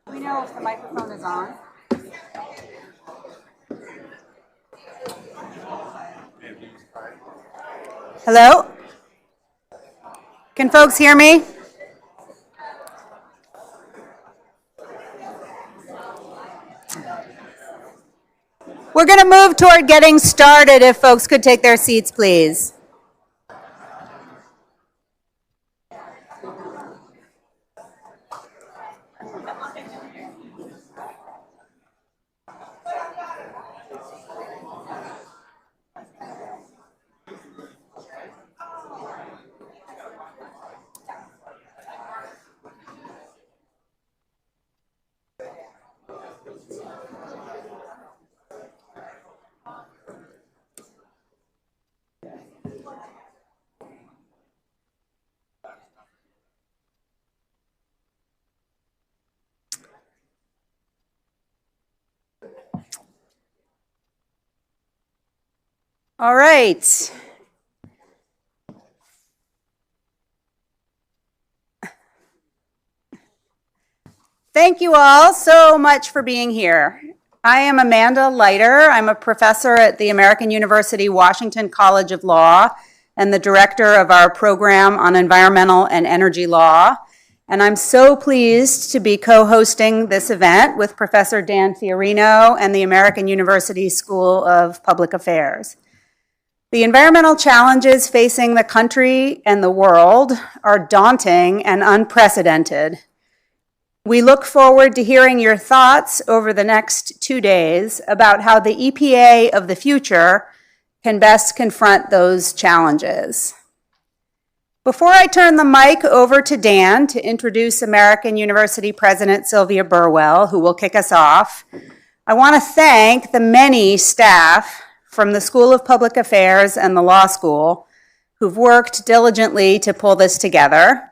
Do we know if the microphone is on? Hello? Can folks hear me? We're going to move toward getting started. If folks could take their seats, please. All right. Thank you all so much for being here. I am Amanda Leiter. I'm a professor at the American University Washington College of Law and the director of our program on environmental and energy law. And I'm so pleased to be co-hosting this event with Professor Dan Fiorino and the American University School of Public Affairs. The environmental challenges facing the country and the world are daunting and unprecedented. We look forward to hearing your thoughts over the next 2 days about how the EPA of the future can best confront those challenges. Before I turn the mic over to Dan to introduce American University President Sylvia Burwell, who will kick us off, I want to thank the many staff from the School of Public Affairs and the Law School who've worked diligently to pull this together.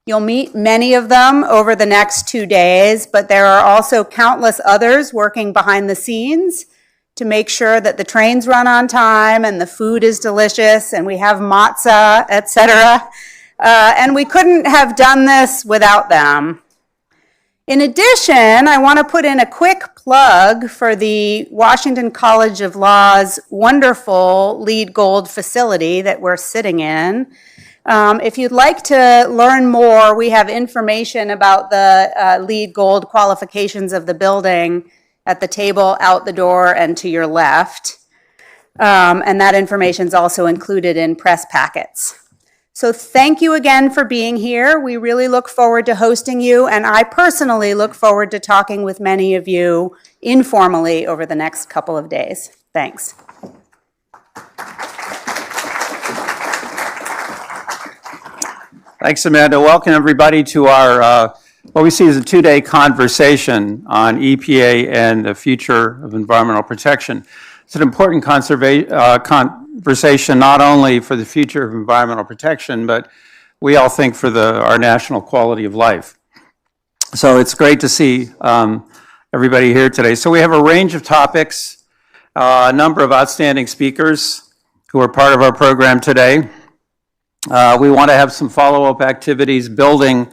You'll meet many of them over the next 2 days, but there are also countless others working behind the scenes to make sure that the trains run on time and the food is delicious and we have matzah, etc. And we couldn't have done this without them. In addition, I want to put in a quick plug for the Washington College of Law's wonderful LEED Gold facility that we're sitting in. If you'd like to learn more, we have information about the LEED Gold qualifications of the building at the table out the door and to your left. And that information is also included in press packets. So thank you again for being here. We really look forward to hosting you, and I personally look forward to talking with many of you informally over the next couple of days. Thanks. Thanks, Amanda. Welcome, everybody, to our what we see as a 2-day conversation on EPA and the future of environmental protection. It's an important conversation not only for the future of environmental protection, but we all think for our national quality of life. So it's great to see everybody here today. So we have a range of topics, a number of outstanding speakers who are part of our program today. We want to have some follow-up activities building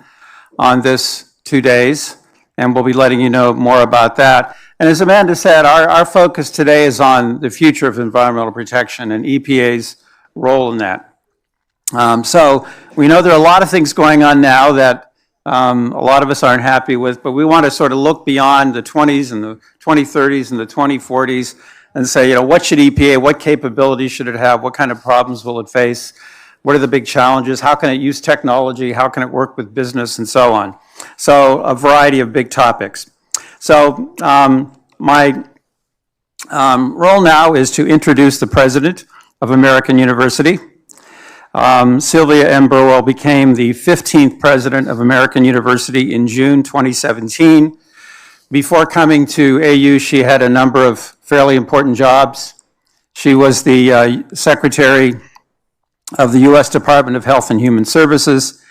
on this 2 days, and we'll be letting you know more about that. And as Amanda said, our focus today is on the future of environmental protection and EPA's role in that. So we know there are a lot of things going on now that a lot of us aren't happy with, but we want to sort of look beyond the 20s and the 2030s and the 2040s and say, what should EPA, what capabilities should it have, what kind of problems will it face? What are the big challenges? How can it use technology? How can it work with business and so on? So a variety of big topics. So my role now is to introduce the president of American University. Sylvia M. Burwell became the 15th president of American University in June 2017. Before coming to AU, she had a number of fairly important jobs. She was the secretary of the U.S. Department of Health and Human Services,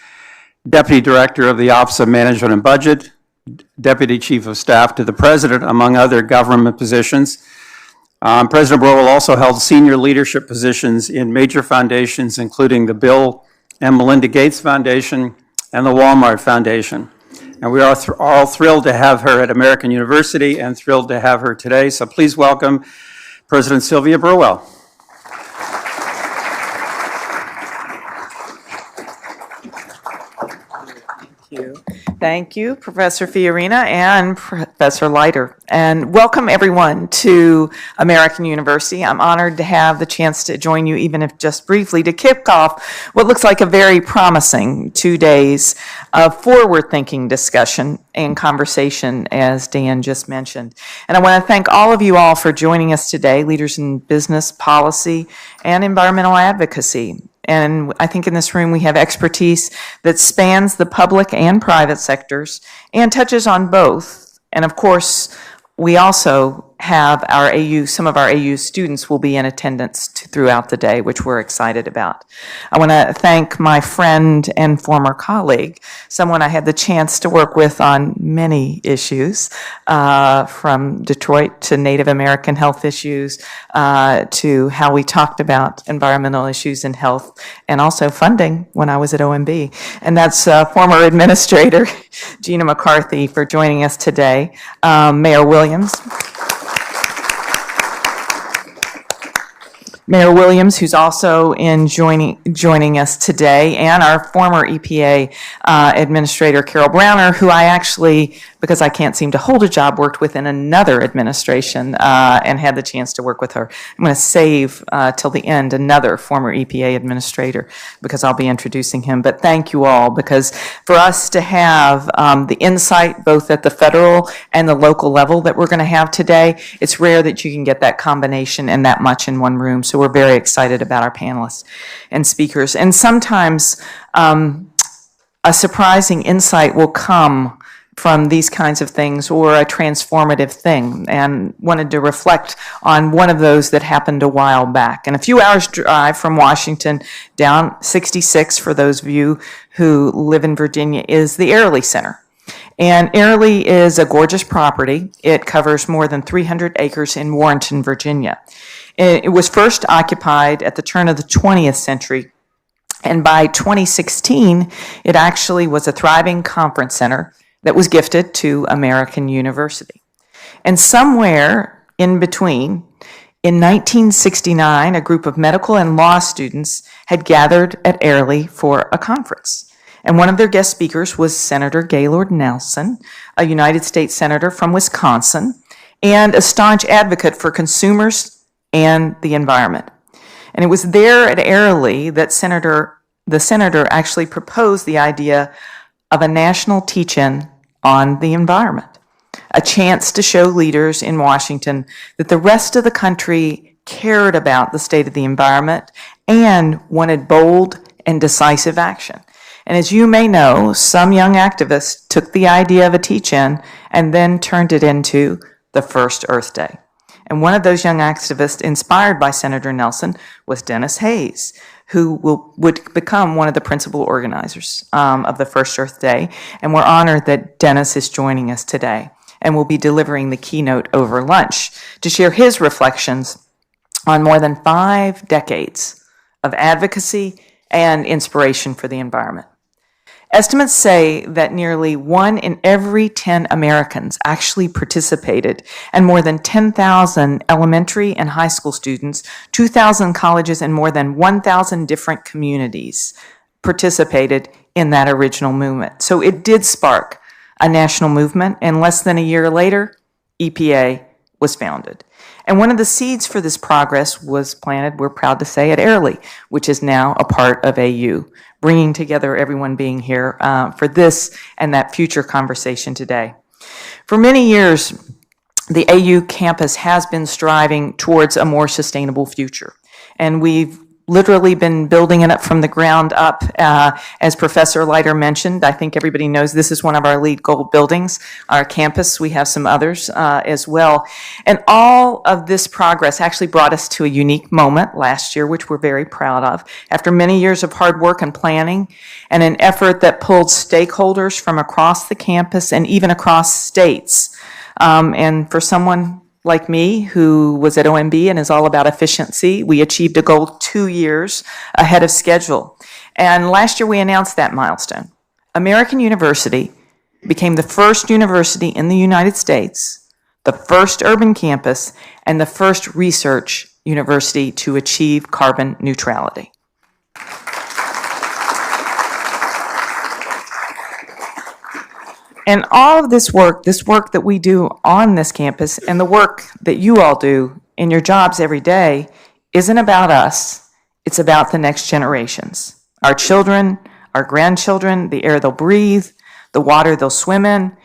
deputy director of the Office of Management and Budget, deputy chief of staff to the president, among other government positions. President Burwell also held senior leadership positions in major foundations, including the Bill and Melinda Gates Foundation and the Walmart Foundation. And we are all thrilled to have her at American University and thrilled to have her today. So please welcome President Sylvia Burwell. Thank you, Professor Fiorina and Professor Leiter. And welcome everyone to American University. I'm honored to have the chance to join you, even if just briefly, to kick off what looks like a very promising 2 days of forward-thinking discussion and conversation, as Dan just mentioned. And I want to thank all of you all for joining us today, leaders in business, policy, and environmental advocacy. And I think in this room we have expertise that spans the public and private sectors and touches on both. And of course, we also have some of our AU students will be in attendance throughout the day, which we're excited about. I want to thank my friend and former colleague, someone I had the chance to work with on many issues, from Detroit to Native American health issues, to how we talked about environmental issues in health, and also funding when I was at OMB. And that's former Administrator Gina McCarthy for joining us today. Mayor Williams, who's also joining us today, and our former EPA Administrator Carol Browner, who I actually, because I can't seem to hold a job, worked with in another administration and had the chance to work with her. I'm going to save till the end another former EPA Administrator because I'll be introducing him. But thank you all, because for us to have the insight both at the federal and the local level that we're going to have today, it's rare that you can get that combination and that much in one room. So we're very excited about our panelists and speakers. And sometimes a surprising insight will come from these kinds of things, or a transformative thing, and wanted to reflect on one of those that happened a while back. And a few hours drive from Washington, down 66 for those of you who live in Virginia, is the Airlie Center. And Airlie is a gorgeous property. It covers more than 300 acres in Warrenton, Virginia. It was first occupied at the turn of the 20th century, and by 2016, it actually was a thriving conference center that was gifted to American University. And somewhere in between, in 1969, a group of medical and law students had gathered at Airlie for a conference. And one of their guest speakers was Senator Gaylord Nelson, a United States Senator from Wisconsin, and a staunch advocate for consumers and the environment. And it was there at Airlie that the senator actually proposed the idea of a national teach-in on the environment, a chance to show leaders in Washington that the rest of the country cared about the state of the environment and wanted bold and decisive action. And as you may know, some young activists took the idea of a teach-in and then turned it into the first Earth Day. And one of those young activists inspired by Senator Nelson was Dennis Hayes, who would become one of the principal organizers of the first Earth Day. And we're honored that Dennis is joining us today and will be delivering the keynote over lunch to share his reflections on more than 5 decades of advocacy and inspiration for the environment. Estimates say that nearly 1 in every 10 Americans actually participated, and more than 10,000 elementary and high school students, 2,000 colleges, and more than 1,000 different communities participated in that original movement. So it did spark a national movement, and less than a year later, EPA was founded. And one of the seeds for this progress was planted, we're proud to say, at Airlie, which is now a part of AU, bringing together everyone being here for this and that future conversation today. For many years, the AU campus has been striving towards a more sustainable future. And we've literally been building it up from the ground up. As Professor Leiter mentioned, I think everybody knows this is one of our LEED Gold buildings. Our campus, we have some others as well. And all of this progress actually brought us to a unique moment last year, which we're very proud of. After many years of hard work and planning and an effort that pulled stakeholders from across the campus and even across states. And for someone like me, who was at OMB and is all about efficiency, we achieved a goal 2 years ahead of schedule. And last year we announced that milestone. American University became the first university in the United States, the first urban campus, and the first research university to achieve carbon neutrality. And all of this work that we do on this campus and the work that you all do in your jobs every day isn't about us. It's about the next generations. Our children, our grandchildren, the air they'll breathe, the water they'll swim in,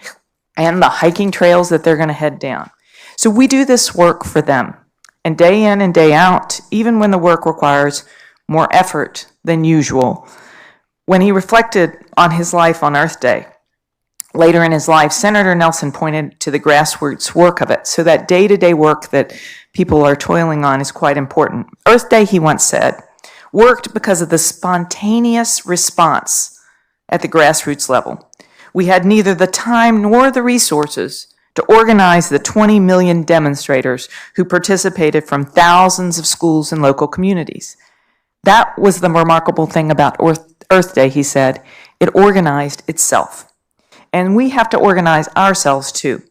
and the hiking trails that they're going to head down. So we do this work for them. And day in and day out, even when the work requires more effort than usual, when he reflected on his life on Earth Day, later in his life, Senator Nelson pointed to the grassroots work of it. So that day-to-day work that people are toiling on is quite important. Earth Day, he once said, worked because of the spontaneous response at the grassroots level. We had neither the time nor the resources to organize the 20 million demonstrators who participated from thousands of schools and local communities. That was the remarkable thing about Earth Day, he said. It organized itself. And we have to organize ourselves too,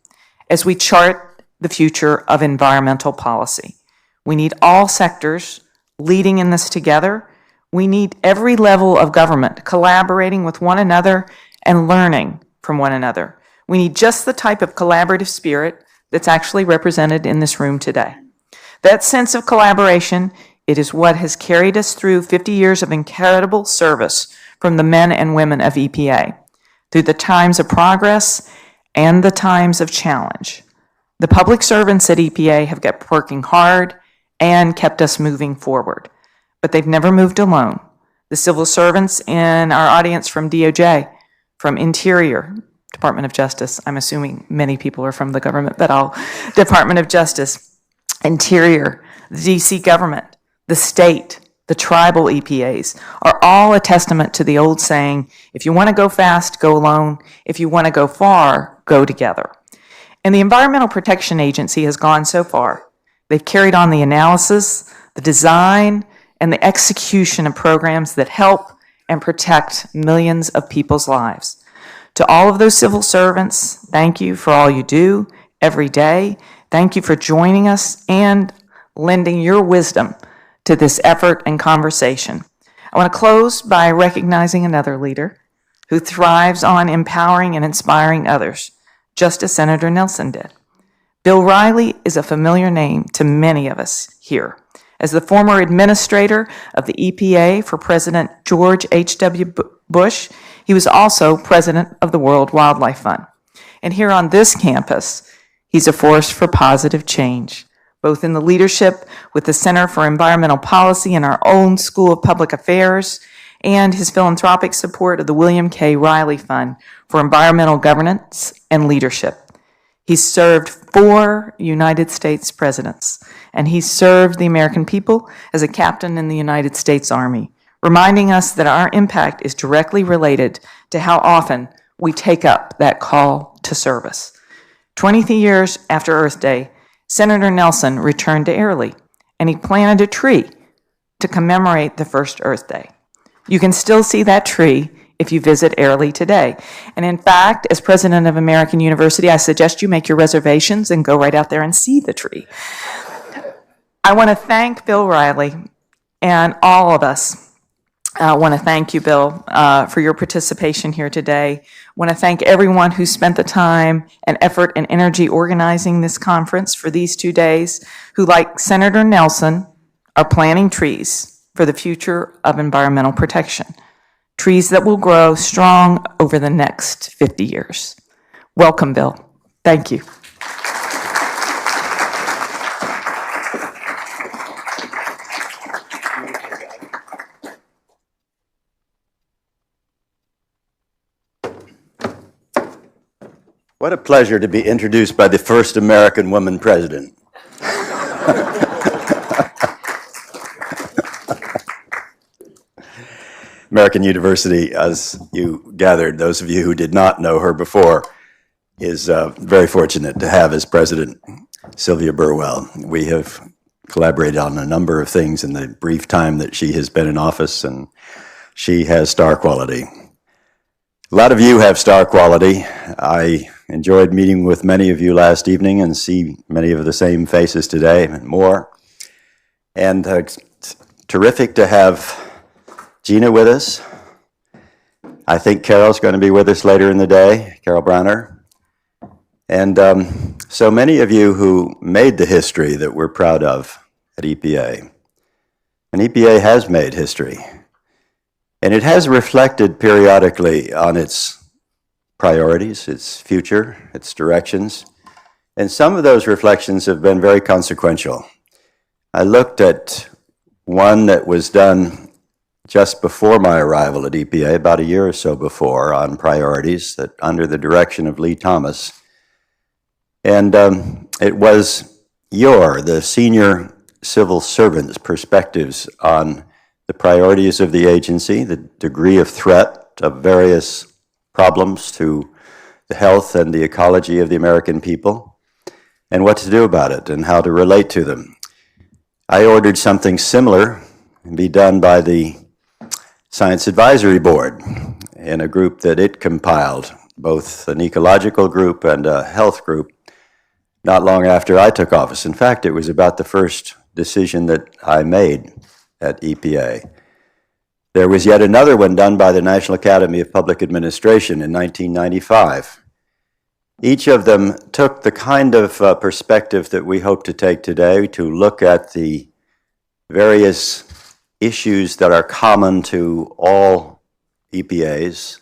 as we chart the future of environmental policy. We need all sectors leading in this together. We need every level of government collaborating with one another and learning from one another. We need just the type of collaborative spirit that's actually represented in this room today. That sense of collaboration, it is what has carried us through 50 years of incredible service from the men and women of EPA. Through the times of progress and the times of challenge. The public servants at EPA have kept working hard and kept us moving forward, but they've never moved alone. The civil servants in our audience from DOJ, from Interior, Department of Justice, I'm assuming many people are from the government, but all Department of Justice, Interior, the DC government, the state, the tribal EPAs are all a testament to the old saying, if you want to go fast, go alone. If you want to go far, go together. And the Environmental Protection Agency has gone so far. They've carried on the analysis, the design, and the execution of programs that help and protect millions of people's lives. To all of those civil servants, thank you for all you do every day. Thank you for joining us and lending your wisdom to this effort and conversation. I want to close by recognizing another leader who thrives on empowering and inspiring others, just as Senator Nelson did. Bill Riley is a familiar name to many of us here. As the former administrator of the EPA for President George H.W. Bush, he was also president of the World Wildlife Fund. And here on this campus, he's a force for positive change, both in the leadership with the Center for Environmental Policy in our own School of Public Affairs and his philanthropic support of the William K. Riley Fund for Environmental Governance and Leadership. He's served 4 United States presidents, and he served the American people as a captain in the United States Army, reminding us that our impact is directly related to how often we take up that call to service. 20 years after Earth Day, Senator Nelson returned to Airlie, and he planted a tree to commemorate the first Earth Day. You can still see that tree if you visit Airlie today. And in fact, as president of American University, I suggest you make your reservations and go right out there and see the tree. I want to thank Bill Riley and all of us. I want to thank you, Bill, for your participation here today. I want to thank everyone who spent the time and effort and energy organizing this conference for these 2 days, who, like Senator Nelson, are planting trees for the future of environmental protection, trees that will grow strong over the next 50 years. Welcome, Bill. Thank you. What a pleasure to be introduced by the first American woman president. American University, as you gathered, those of you who did not know her before, is very fortunate to have as president Sylvia Burwell. We have collaborated on a number of things in the brief time that she has been in office, and she has star quality. A lot of you have star quality. I enjoyed meeting with many of you last evening and see many of the same faces today and more. And it's terrific to have Gina with us. I think Carol's going to be with us later in the day, Carol Browner. And so many of you who made the history that we're proud of at EPA. And EPA has made history. And it has reflected periodically on its priorities, its future, its directions. And some of those reflections have been very consequential. I looked at one that was done just before my arrival at EPA, about a year or so before, on priorities that under the direction of Lee Thomas. And it was the senior civil servant's perspectives on the priorities of the agency, the degree of threat of various problems to the health and the ecology of the American people, and what to do about it and how to relate to them. I ordered something similar be done by the Science Advisory Board in a group that it compiled, both an ecological group and a health group, not long after I took office. In fact, it was about the first decision that I made at EPA. There was yet another one done by the National Academy of Public Administration in 1995. Each of them took the kind of perspective that we hope to take today to look at the various issues that are common to all EPAs.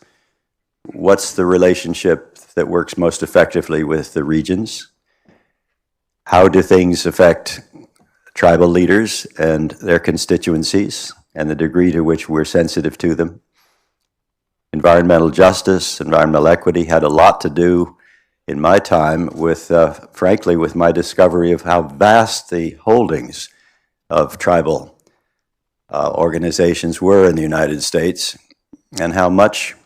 What's the relationship that works most effectively with the regions? How do things affect tribal leaders and their constituencies and the degree to which we're sensitive to them? Environmental justice, environmental equity had a lot to do in my time with, frankly, with my discovery of how vast the holdings of tribal organizations were in the United States and how much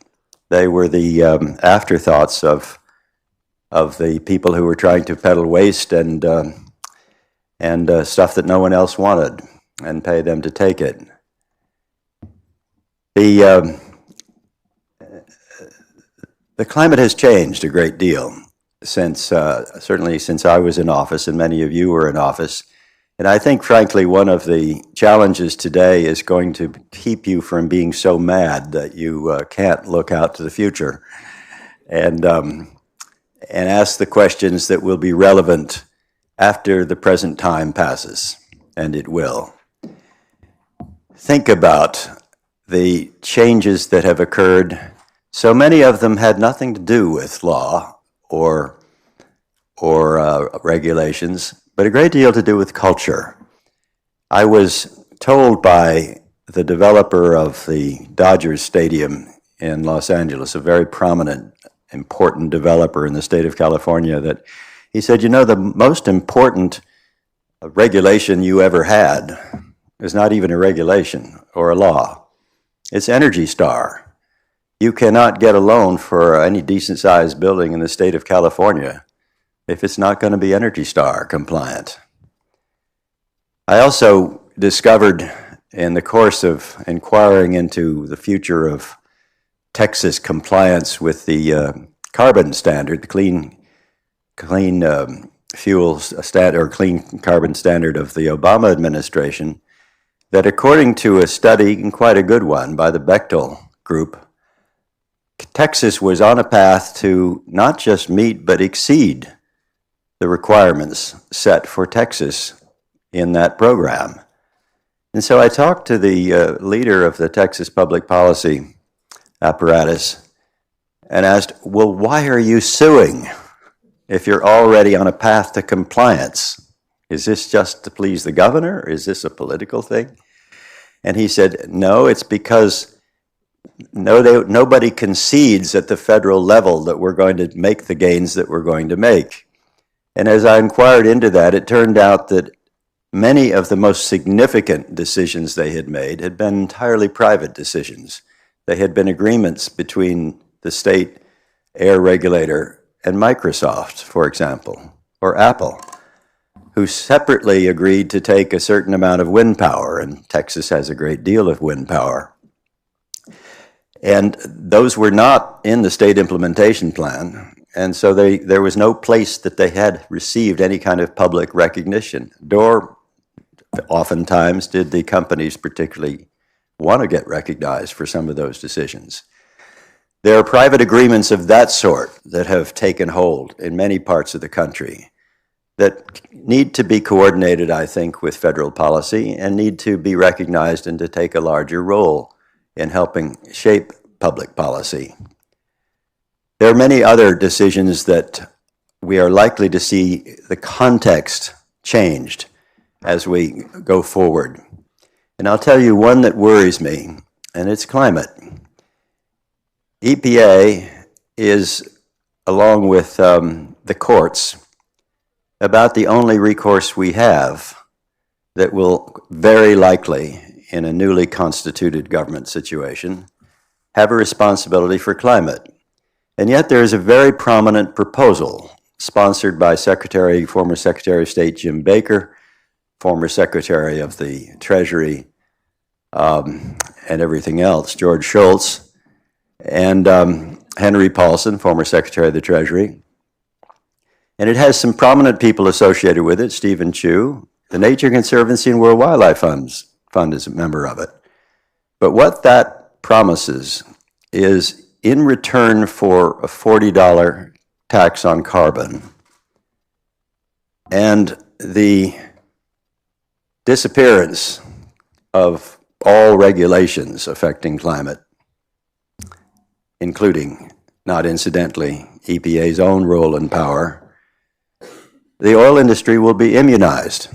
they were the afterthoughts of the people who were trying to peddle waste and stuff that no one else wanted and pay them to take it. The climate has changed a great deal since, certainly since I was in office and many of you were in office. And I think, frankly, one of the challenges today is going to keep you from being so mad that you can't look out to the future and ask the questions that will be relevant after the present time passes, and it will. Think about the changes that have occurred. So many of them had nothing to do with law or regulations, but a great deal to do with culture. I was told by the developer of the Dodgers Stadium in Los Angeles, a very prominent, important developer in the state of California, that he said, you know, the most important regulation you ever had is not even a regulation or a law. It's Energy Star. You cannot get a loan for any decent-sized building in the state of California if it's not going to be Energy Star compliant. I also discovered in the course of inquiring into the future of Texas compliance with the carbon standard, the clean fuels standard or clean carbon standard of the Obama administration, that according to a study, and quite a good one, by the Bechtel Group, Texas was on a path to not just meet but exceed the requirements set for Texas in that program. And so I talked to the leader of the Texas public policy apparatus and asked, well, why are you suing if you're already on a path to compliance? Is this just to please the governor? Is this a political thing? And he said, no, it's because nobody concedes at the federal level that we're going to make the gains that we're going to make. And as I inquired into that, it turned out that many of the most significant decisions they had made had been entirely private decisions. They had been agreements between the state air regulator and Microsoft, for example, or Apple, who separately agreed to take a certain amount of wind power, and Texas has a great deal of wind power. And those were not in the state implementation plan, and so there was no place that they had received any kind of public recognition, nor oftentimes did the companies particularly want to get recognized for some of those decisions. There are private agreements of that sort that have taken hold in many parts of the country that need to be coordinated, I think, with federal policy and need to be recognized and to take a larger role in helping shape public policy. There are many other decisions that we are likely to see the context changed as we go forward. And I'll tell you one that worries me, and it's climate. EPA is, along with the courts, about the only recourse we have that will very likely, in a newly constituted government situation, have a responsibility for climate. And yet there is a very prominent proposal sponsored by former Secretary of State Jim Baker, former Secretary of the Treasury, and everything else, George Shultz, and Henry Paulson, former Secretary of the Treasury. And it has some prominent people associated with it, Stephen Chu. The Nature Conservancy and World Wildlife Fund is a member of it. But what that promises is, in return for a $40 tax on carbon and the disappearance of all regulations affecting climate, including, not incidentally, EPA's own role and power, the oil industry will be immunized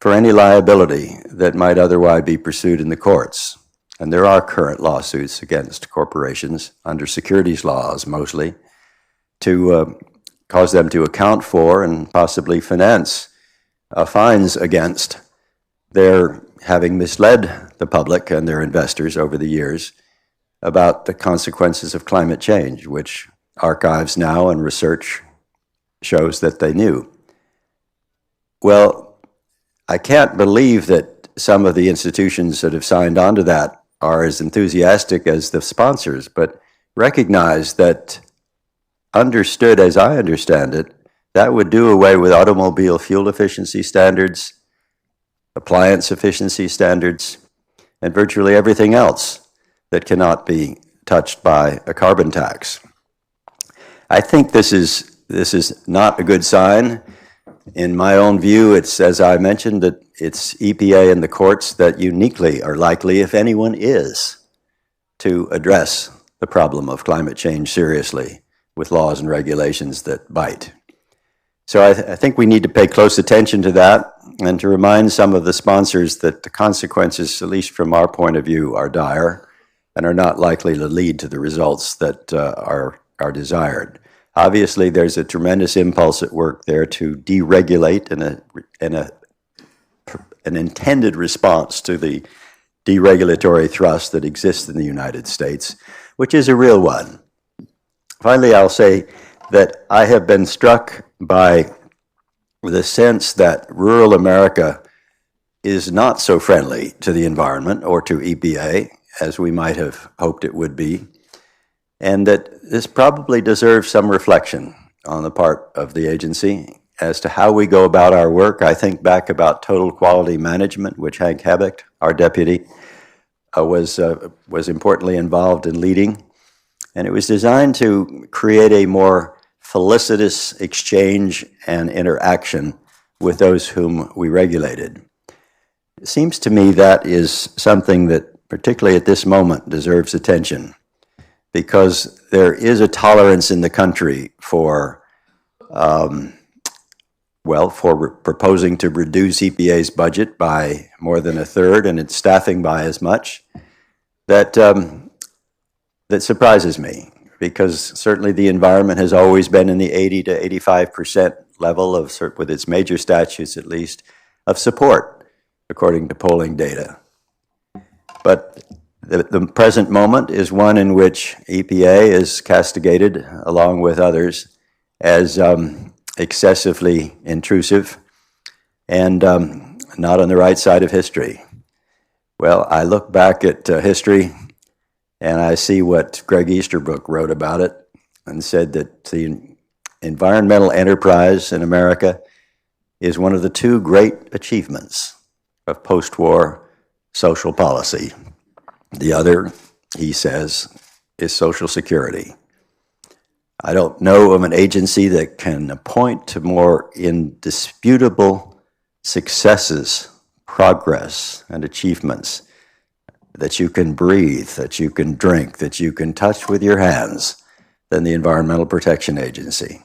for any liability that might otherwise be pursued in the courts. And there are current lawsuits against corporations under securities laws mostly to cause them to account for and possibly finance fines against their having misled the public and their investors over the years about the consequences of climate change, which archives now and research shows that they knew. Well, I can't believe that some of the institutions that have signed on to that are as enthusiastic as the sponsors, but recognize that, understood as I understand it, that would do away with automobile fuel efficiency standards, appliance efficiency standards, and virtually everything else that cannot be touched by a carbon tax. I think this is not a good sign. In my own view, it's, as I mentioned, that it's EPA and the courts that uniquely are likely, if anyone is, to address the problem of climate change seriously with laws and regulations that bite. So I think we need to pay close attention to that and to remind some of the sponsors that the consequences, at least from our point of view, are dire and are not likely to lead to the results that are desired. Obviously, there's a tremendous impulse at work there to deregulate an intended response to the deregulatory thrust that exists in the United States, which is a real one. Finally, I'll say that I have been struck by the sense that rural America is not so friendly to the environment or to EPA as we might have hoped it would be, and that this probably deserves some reflection on the part of the agency as to how we go about our work. I think back about total quality management, which Hank Habeck, our deputy, was importantly involved in leading. And it was designed to create a more felicitous exchange and interaction with those whom we regulated. It seems to me that is something that, particularly at this moment, deserves attention, because there is a tolerance in the country for proposing to reduce EPA's budget by more than a third and its staffing by as much, that that surprises me, because certainly the environment has always been in the 80 to 85% level of, with its major statutes at least, of support, according to polling data. But the present moment is one in which EPA is castigated, along with others, as excessively intrusive and not on the right side of history. Well, I look back at history and I see what Greg Easterbrook wrote about it and said that the environmental enterprise in America is one of the two great achievements of post-war social policy. The other, he says, is Social Security. I don't know of an agency that can point to more indisputable successes, progress, and achievements that you can breathe, that you can drink, that you can touch with your hands than the Environmental Protection Agency.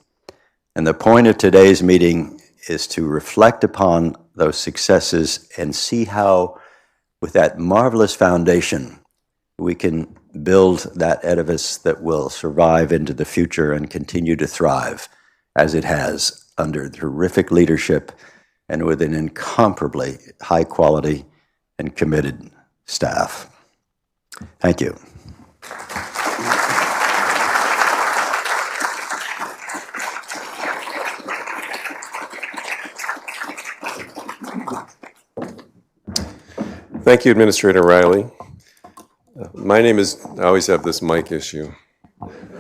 And the point of today's meeting is to reflect upon those successes and see how, with that marvelous foundation, we can build that edifice that will survive into the future and continue to thrive as it has under terrific leadership and with an incomparably high quality and committed staff. Thank you. Thank you, Administrator Riley. My name is, I always have this mic issue,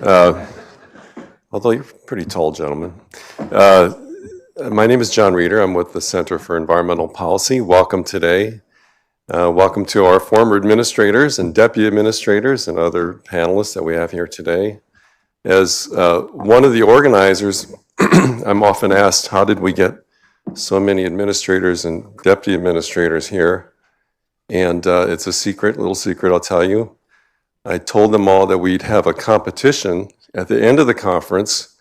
although you're a pretty tall gentleman. My name is John Reeder. I'm with the Center for Environmental Policy. Welcome today. Welcome to our former administrators and deputy administrators and other panelists that we have here today. As one of the organizers, I'm often asked, how did we get so many administrators and deputy administrators here? And it's a secret, little secret, I'll tell you. I told them all that we'd have a competition at the end of the conference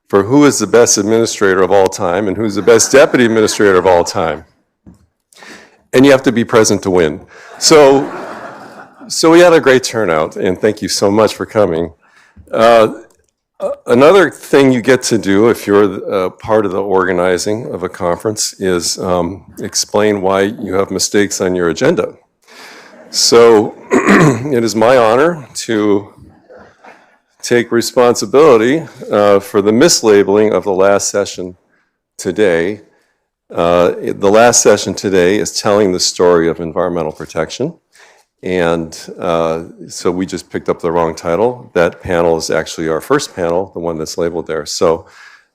for who is the best administrator of all time and who's the best deputy administrator of all time. And you have to be present to win. So we had a great turnout, and thank you so much for coming. Another thing you get to do if you're part of the organizing of a conference is explain why you have mistakes on your agenda. So it is my honor to take responsibility for the mislabeling of the last session today. The last session today is telling the story of environmental protection. And so we just picked up the wrong title. That panel is actually our first panel, the one that's labeled there. So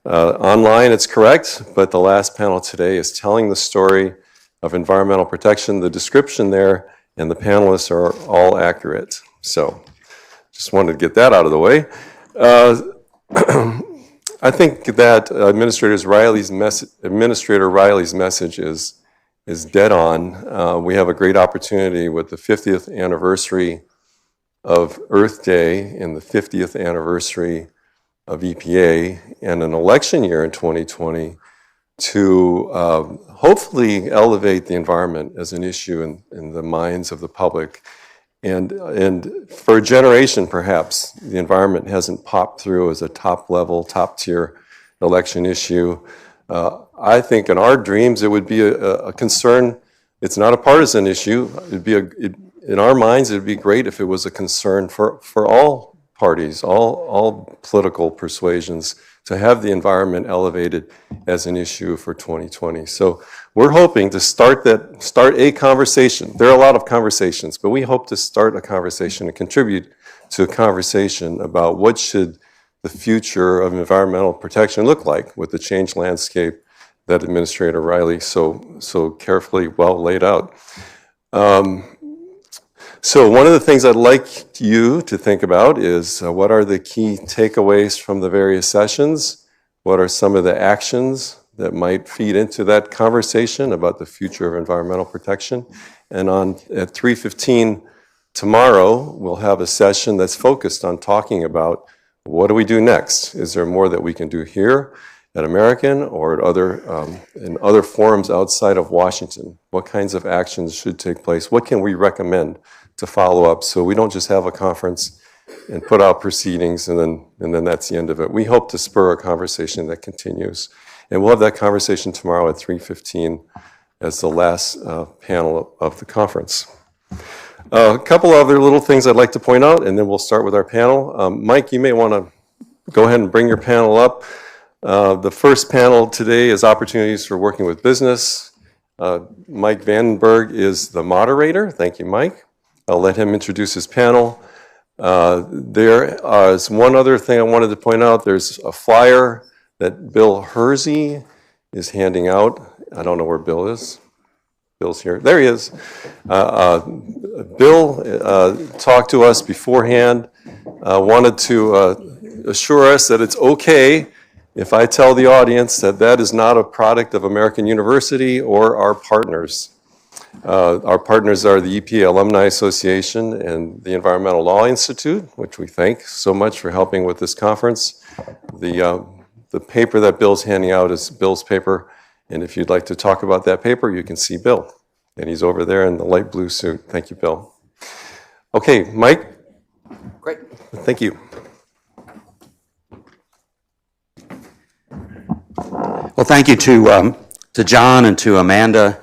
online it's correct, but the last panel today is telling the story of environmental protection. The description there and the panelists are all accurate. So just wanted to get that out of the way. I think that Administrator Riley's message is dead on. We have a great opportunity with the 50th anniversary of Earth Day and the 50th anniversary of EPA and an election year in 2020 to hopefully elevate the environment as an issue in the minds of the public. And for a generation, perhaps, the environment hasn't popped through as a top-level, top-tier election issue. I think in our dreams it would be a concern. It's not a partisan issue. In our minds, it would be great if it was a concern for all parties, all political persuasions, to have the environment elevated as an issue for 2020. So we're hoping to start a conversation. There are a lot of conversations, but we hope to start a conversation and contribute to a conversation about what should the future of environmental protection look like with the changed landscape that Administrator Riley so carefully well laid out. So one of the things I'd like you to think about is what are the key takeaways from the various sessions? What are some of the actions that might feed into that conversation about the future of environmental protection? And at 3:15 tomorrow, we'll have a session that's focused on talking about what do we do next? Is there more that we can do here at American or at in other forums outside of Washington? What kinds of actions should take place? What can we recommend to follow up so we don't just have a conference and put out proceedings, and then that's the end of it. We hope to spur a conversation that continues. And we'll have that conversation tomorrow at 3:15 as the last panel of the conference. A couple other little things I'd like to point out, and then we'll start with our panel. Mike, you may want to go ahead and bring your panel up. The first panel today is Opportunities for Working with Business. Mike Vandenberg is the moderator. Thank you, Mike. I'll let him introduce his panel. There is one other thing I wanted to point out. There's a flyer that Bill Hersey is handing out. I don't know where Bill is. Bill's here. There he is. Bill talked to us beforehand, wanted to assure us that it's okay if I tell the audience that that is not a product of American University or our partners. Our partners are the EPA Alumni Association and the Environmental Law Institute, which we thank so much for helping with this conference. The paper that Bill's handing out is Bill's paper, and if you'd like to talk about that paper, you can see Bill. And he's over there in the light blue suit. Thank you, Bill. Okay, Mike? Great. Thank you. Well, thank you to John and to Amanda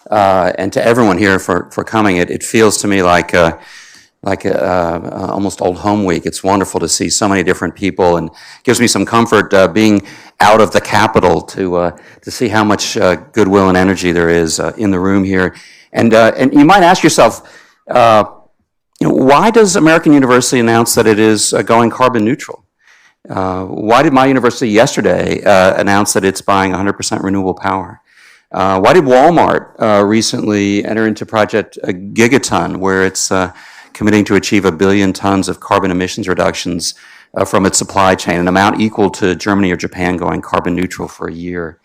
and to everyone here for coming. It feels to me like almost old home week. It's wonderful to see so many different people, and gives me some comfort being out of the Capitol to see how much goodwill and energy there is in the room here. And you might ask yourself, why does American University announce that it is going carbon neutral? Why did my university yesterday announce that it's buying 100% renewable power? Why did Walmart recently enter into Project Gigaton, where it's committing to achieve 1 billion tons of carbon emissions reductions from its supply chain, an amount equal to Germany or Japan going carbon neutral for a year?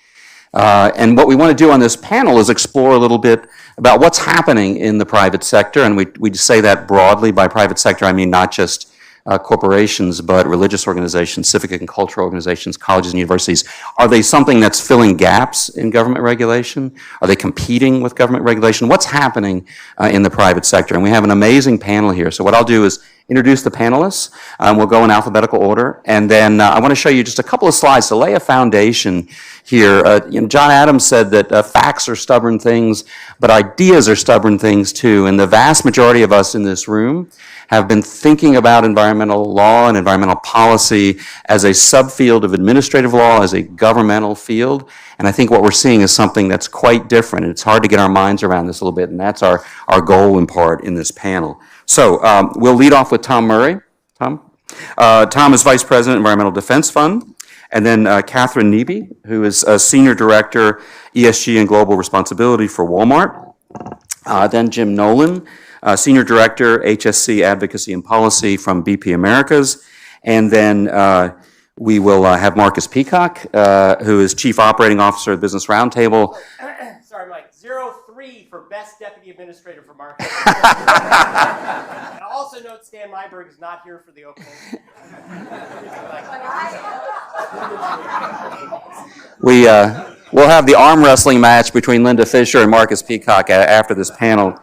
And what we want to do on this panel is explore a little bit about what's happening in the private sector, and we say that broadly. By private sector, I mean not just corporations, but religious organizations, civic and cultural organizations, colleges and universities. Are they something that's filling gaps in government regulation? Are they competing with government regulation? What's happening in the private sector? And we have an amazing panel here. So what I'll do is introduce the panelists. We'll go in alphabetical order. And then I want to show you just a couple of slides to lay a foundation here. John Adams said that facts are stubborn things, but ideas are stubborn things too. And the vast majority of us in this room have been thinking about environmental law and environmental policy as a subfield of administrative law, as a governmental field. And I think what we're seeing is something that's quite different. It's hard to get our minds around this a little bit, and that's our goal in part in this panel. So we'll lead off with Tom Murray. Tom? Tom is Vice President, Environmental Defense Fund. And then Catherine Neby, who is Senior Director, ESG and Global Responsibility for Walmart. Then Jim Nolan, Senior Director, HSC Advocacy and Policy from BP Americas. And then we will have Marcus Peacock, who is Chief Operating Officer of Business Roundtable. Sorry, Mike. 03 for Best Deputy Administrator for Marketing. And also note Stan Myberg is not here for the opening. We'll have the arm wrestling match between Linda Fisher and Marcus Peacock after this panel.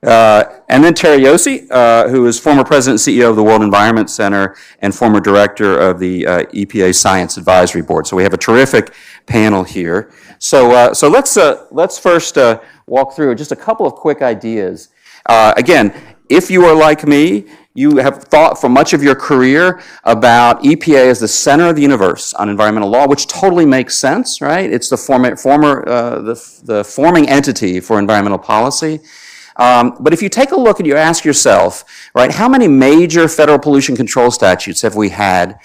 And then Terry Yossi, who is former president and CEO of the World Environment Center and former director of the EPA Science Advisory Board. So we have a terrific panel here. So let's first walk through just a couple of quick ideas. Again, if you are like me, you have thought for much of your career about EPA as the center of the universe on environmental law, which totally makes sense, right? It's the forming entity for environmental policy. But if you take a look and you ask yourself, right, how many major federal pollution control statutes have we had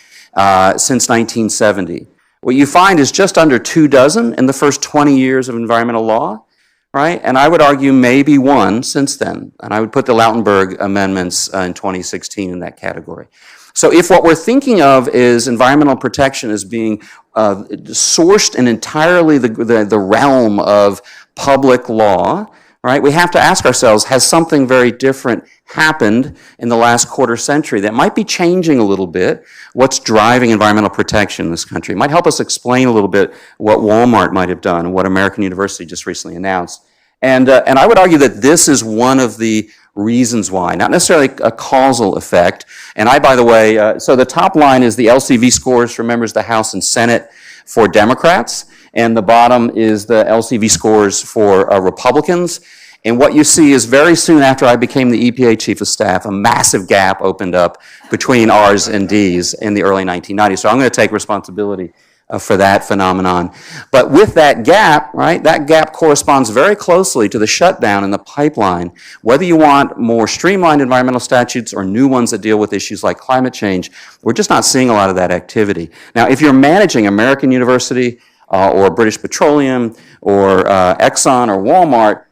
since 1970? What you find is just under 24 in the first 20 years of environmental law, right? And I would argue maybe one since then. And I would put the Lautenberg amendments in 2016 in that category. So if what we're thinking of is environmental protection as being sourced in entirely the realm of public law, right, we have to ask ourselves, has something very different happened in the last quarter century that might be changing a little bit what's driving environmental protection in this country? It might help us explain a little bit what Walmart might have done and what American University just recently announced. And I would argue that this is one of the reasons why, not necessarily a causal effect. And by the way, so the top line is the LCV scores for members of the House and Senate for Democrats, and the bottom is the LCV scores for Republicans. And what you see is very soon after I became the EPA Chief of Staff, a massive gap opened up between R's and D's in the early 1990s. So I'm going to take responsibility for that phenomenon. But with that gap, right, that gap corresponds very closely to the shutdown in the pipeline. Whether you want more streamlined environmental statutes or new ones that deal with issues like climate change, we're just not seeing a lot of that activity. Now, if you're managing American University or British Petroleum or Exxon or Walmart,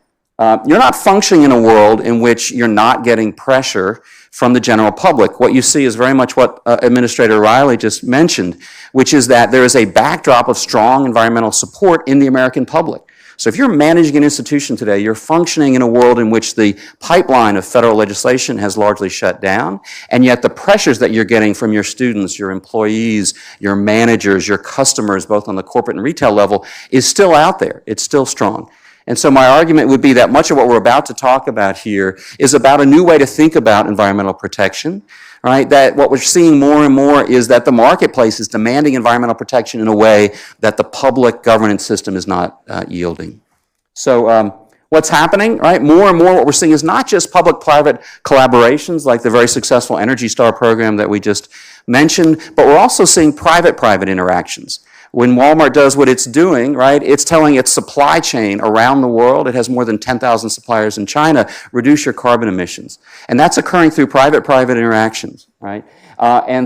you're not functioning in a world in which you're not getting pressure from the general public. What you see is very much what Administrator Riley just mentioned, which is that there is a backdrop of strong environmental support in the American public. So if you're managing an institution today, you're functioning in a world in which the pipeline of federal legislation has largely shut down, and yet the pressures that you're getting from your students, your employees, your managers, your customers, both on the corporate and retail level, is still out there. It's still strong. And so my argument would be that much of what we're about to talk about here is about a new way to think about environmental protection, right? That what we're seeing more and more is that the marketplace is demanding environmental protection in a way that the public governance system is not yielding. So what's happening, right? More and more what we're seeing is not just public-private collaborations like the very successful Energy Star program that we just mentioned, but we're also seeing private-private interactions. When Walmart does what it's doing, right, it's telling its supply chain around the world, it has more than 10,000 suppliers in China, reduce your carbon emissions. And that's occurring through private-private interactions, right?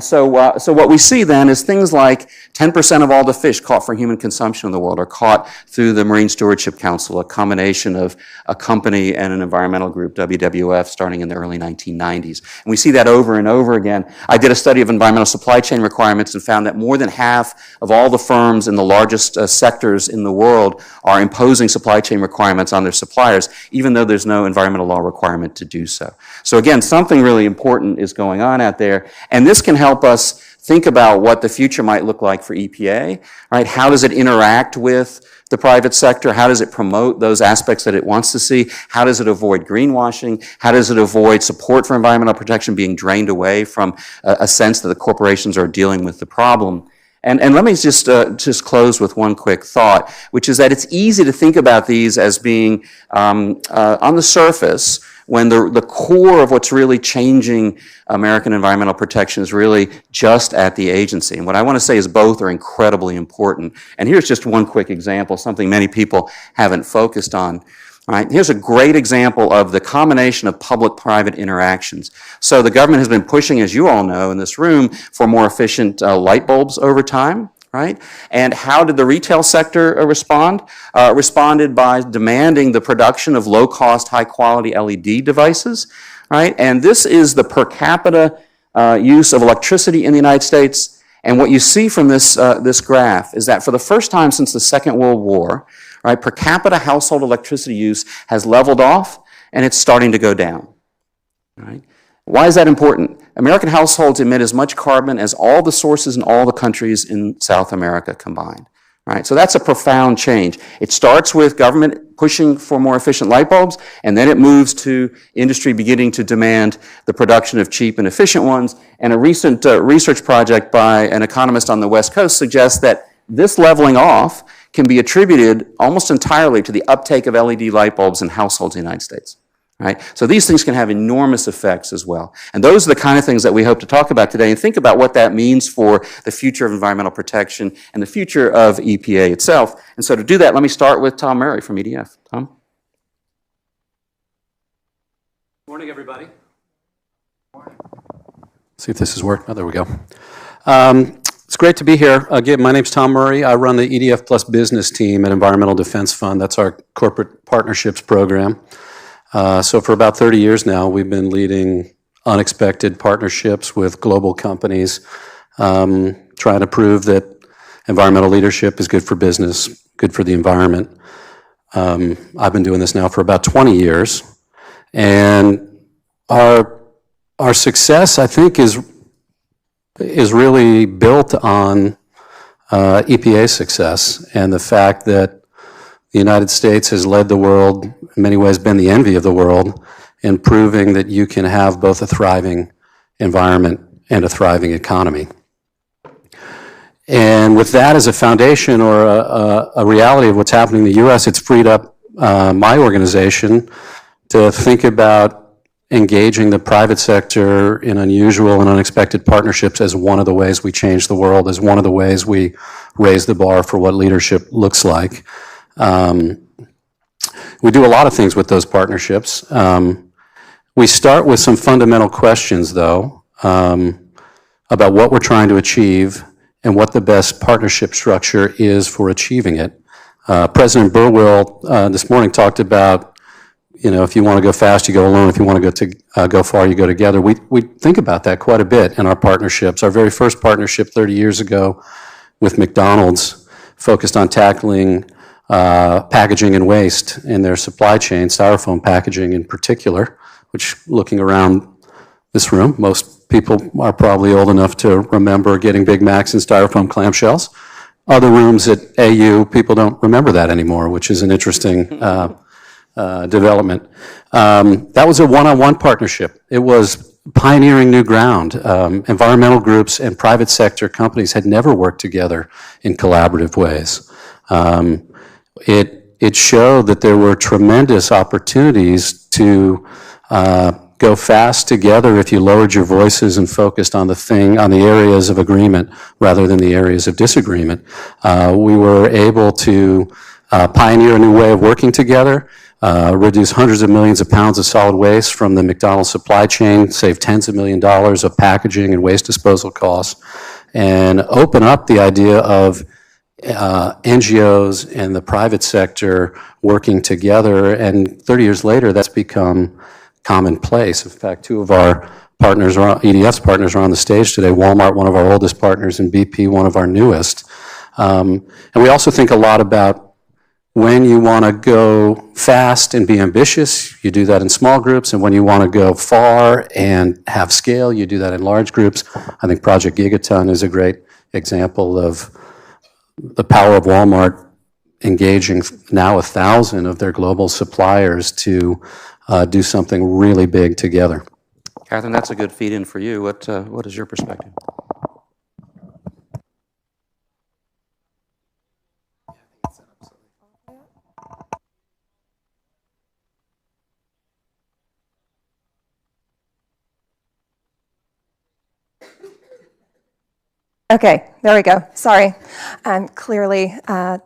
So what we see then is things like 10% of all the fish caught for human consumption in the world are caught through the Marine Stewardship Council, a combination of a company and an environmental group, WWF, starting in the early 1990s. And we see that over and over again. I did a study of environmental supply chain requirements and found that more than half of all the firms in the largest sectors in the world are imposing supply chain requirements on their suppliers, even though there's no environmental law requirement to do so. So again, something really important is going on out there. And this can help us think about what the future might look like for EPA, right? How does it interact with the private sector? How does it promote those aspects that it wants to see? How does it avoid greenwashing? How does it avoid support for environmental protection being drained away from a sense that the corporations are dealing with the problem? And let me just close with one quick thought, which is that it's easy to think about these as being on the surface, when the core of what's really changing American environmental protection is really just at the agency. And what I want to say is both are incredibly important. And here's just one quick example, something many people haven't focused on. Right? Here's a great example of the combination of public-private interactions. So the government has been pushing, as you all know in this room, for more efficient light bulbs over time. Right? And how did the retail sector respond? Responded by demanding the production of low-cost, high-quality LED devices. Right? And this is the per capita use of electricity in the United States. And what you see from this graph is that for the first time since the Second World War, right, per capita household electricity use has leveled off, and it's starting to go down. Right? Why is that important? American households emit as much carbon as all the sources in all the countries in South America combined. Right? So that's a profound change. It starts with government pushing for more efficient light bulbs, and then it moves to industry beginning to demand the production of cheap and efficient ones. And a recent research project by an economist on the West Coast suggests that this leveling off can be attributed almost entirely to the uptake of LED light bulbs in households in the United States. Right? So these things can have enormous effects as well. And those are the kind of things that we hope to talk about today and think about what that means for the future of environmental protection and the future of EPA itself. And so to do that, let me start with Tom Murray from EDF. Tom? Morning, everybody. See if this is working. Oh, there we go. It's great to be here. Again, my name's Tom Murray. I run the EDF Plus business team at Environmental Defense Fund. That's our corporate partnerships program. So for about 30 years now, we've been leading unexpected partnerships with global companies, trying to prove that environmental leadership is good for business, good for the environment. I've been doing this now for about 20 years, and our success, I think, is really built on EPA success and the fact that the United States has led the world, in many ways been the envy of the world, in proving that you can have both a thriving environment and a thriving economy. And with that as a foundation or a reality of what's happening in the U.S., it's freed up my organization to think about engaging the private sector in unusual and unexpected partnerships as one of the ways we change the world, as one of the ways we raise the bar for what leadership looks like. We do a lot of things with those partnerships. We start with some fundamental questions, though, about what we're trying to achieve and what the best partnership structure is for achieving it. President Burwell this morning talked about, if you want to go fast, you go alone. If you want to go far, you go together. We think about that quite a bit in our partnerships. Our very first partnership 30 years ago with McDonald's focused on tackling packaging and waste in their supply chain, styrofoam packaging in particular, which, looking around this room, most people are probably old enough to remember getting Big Macs in styrofoam clamshells. Other rooms at AU, people don't remember that anymore, which is an interesting development. That was a one-on-one partnership. It was pioneering new ground. Environmental groups and private sector companies had never worked together in collaborative ways. It showed that there were tremendous opportunities to go fast together if you lowered your voices and focused on the areas of agreement rather than the areas of disagreement. We were able to pioneer a new way of working together, reduce hundreds of millions of pounds of solid waste from the McDonald's supply chain, save tens of millions of dollars of packaging and waste disposal costs, and open up the idea of NGOs and the private sector working together. And 30 years later, that's become commonplace. In fact, two of our partners, EDF's partners, are on the stage today. Walmart, one of our oldest partners, and BP, one of our newest. And we also think a lot about when you want to go fast and be ambitious, you do that in small groups, and when you want to go far and have scale, you do that in large groups. I think Project Gigaton is a great example of the power of Walmart engaging now 1,000 of their global suppliers to do something really big together. Catherine, that's a good feed-in for you. What is your perspective? Okay, there we go. Sorry, I'm clearly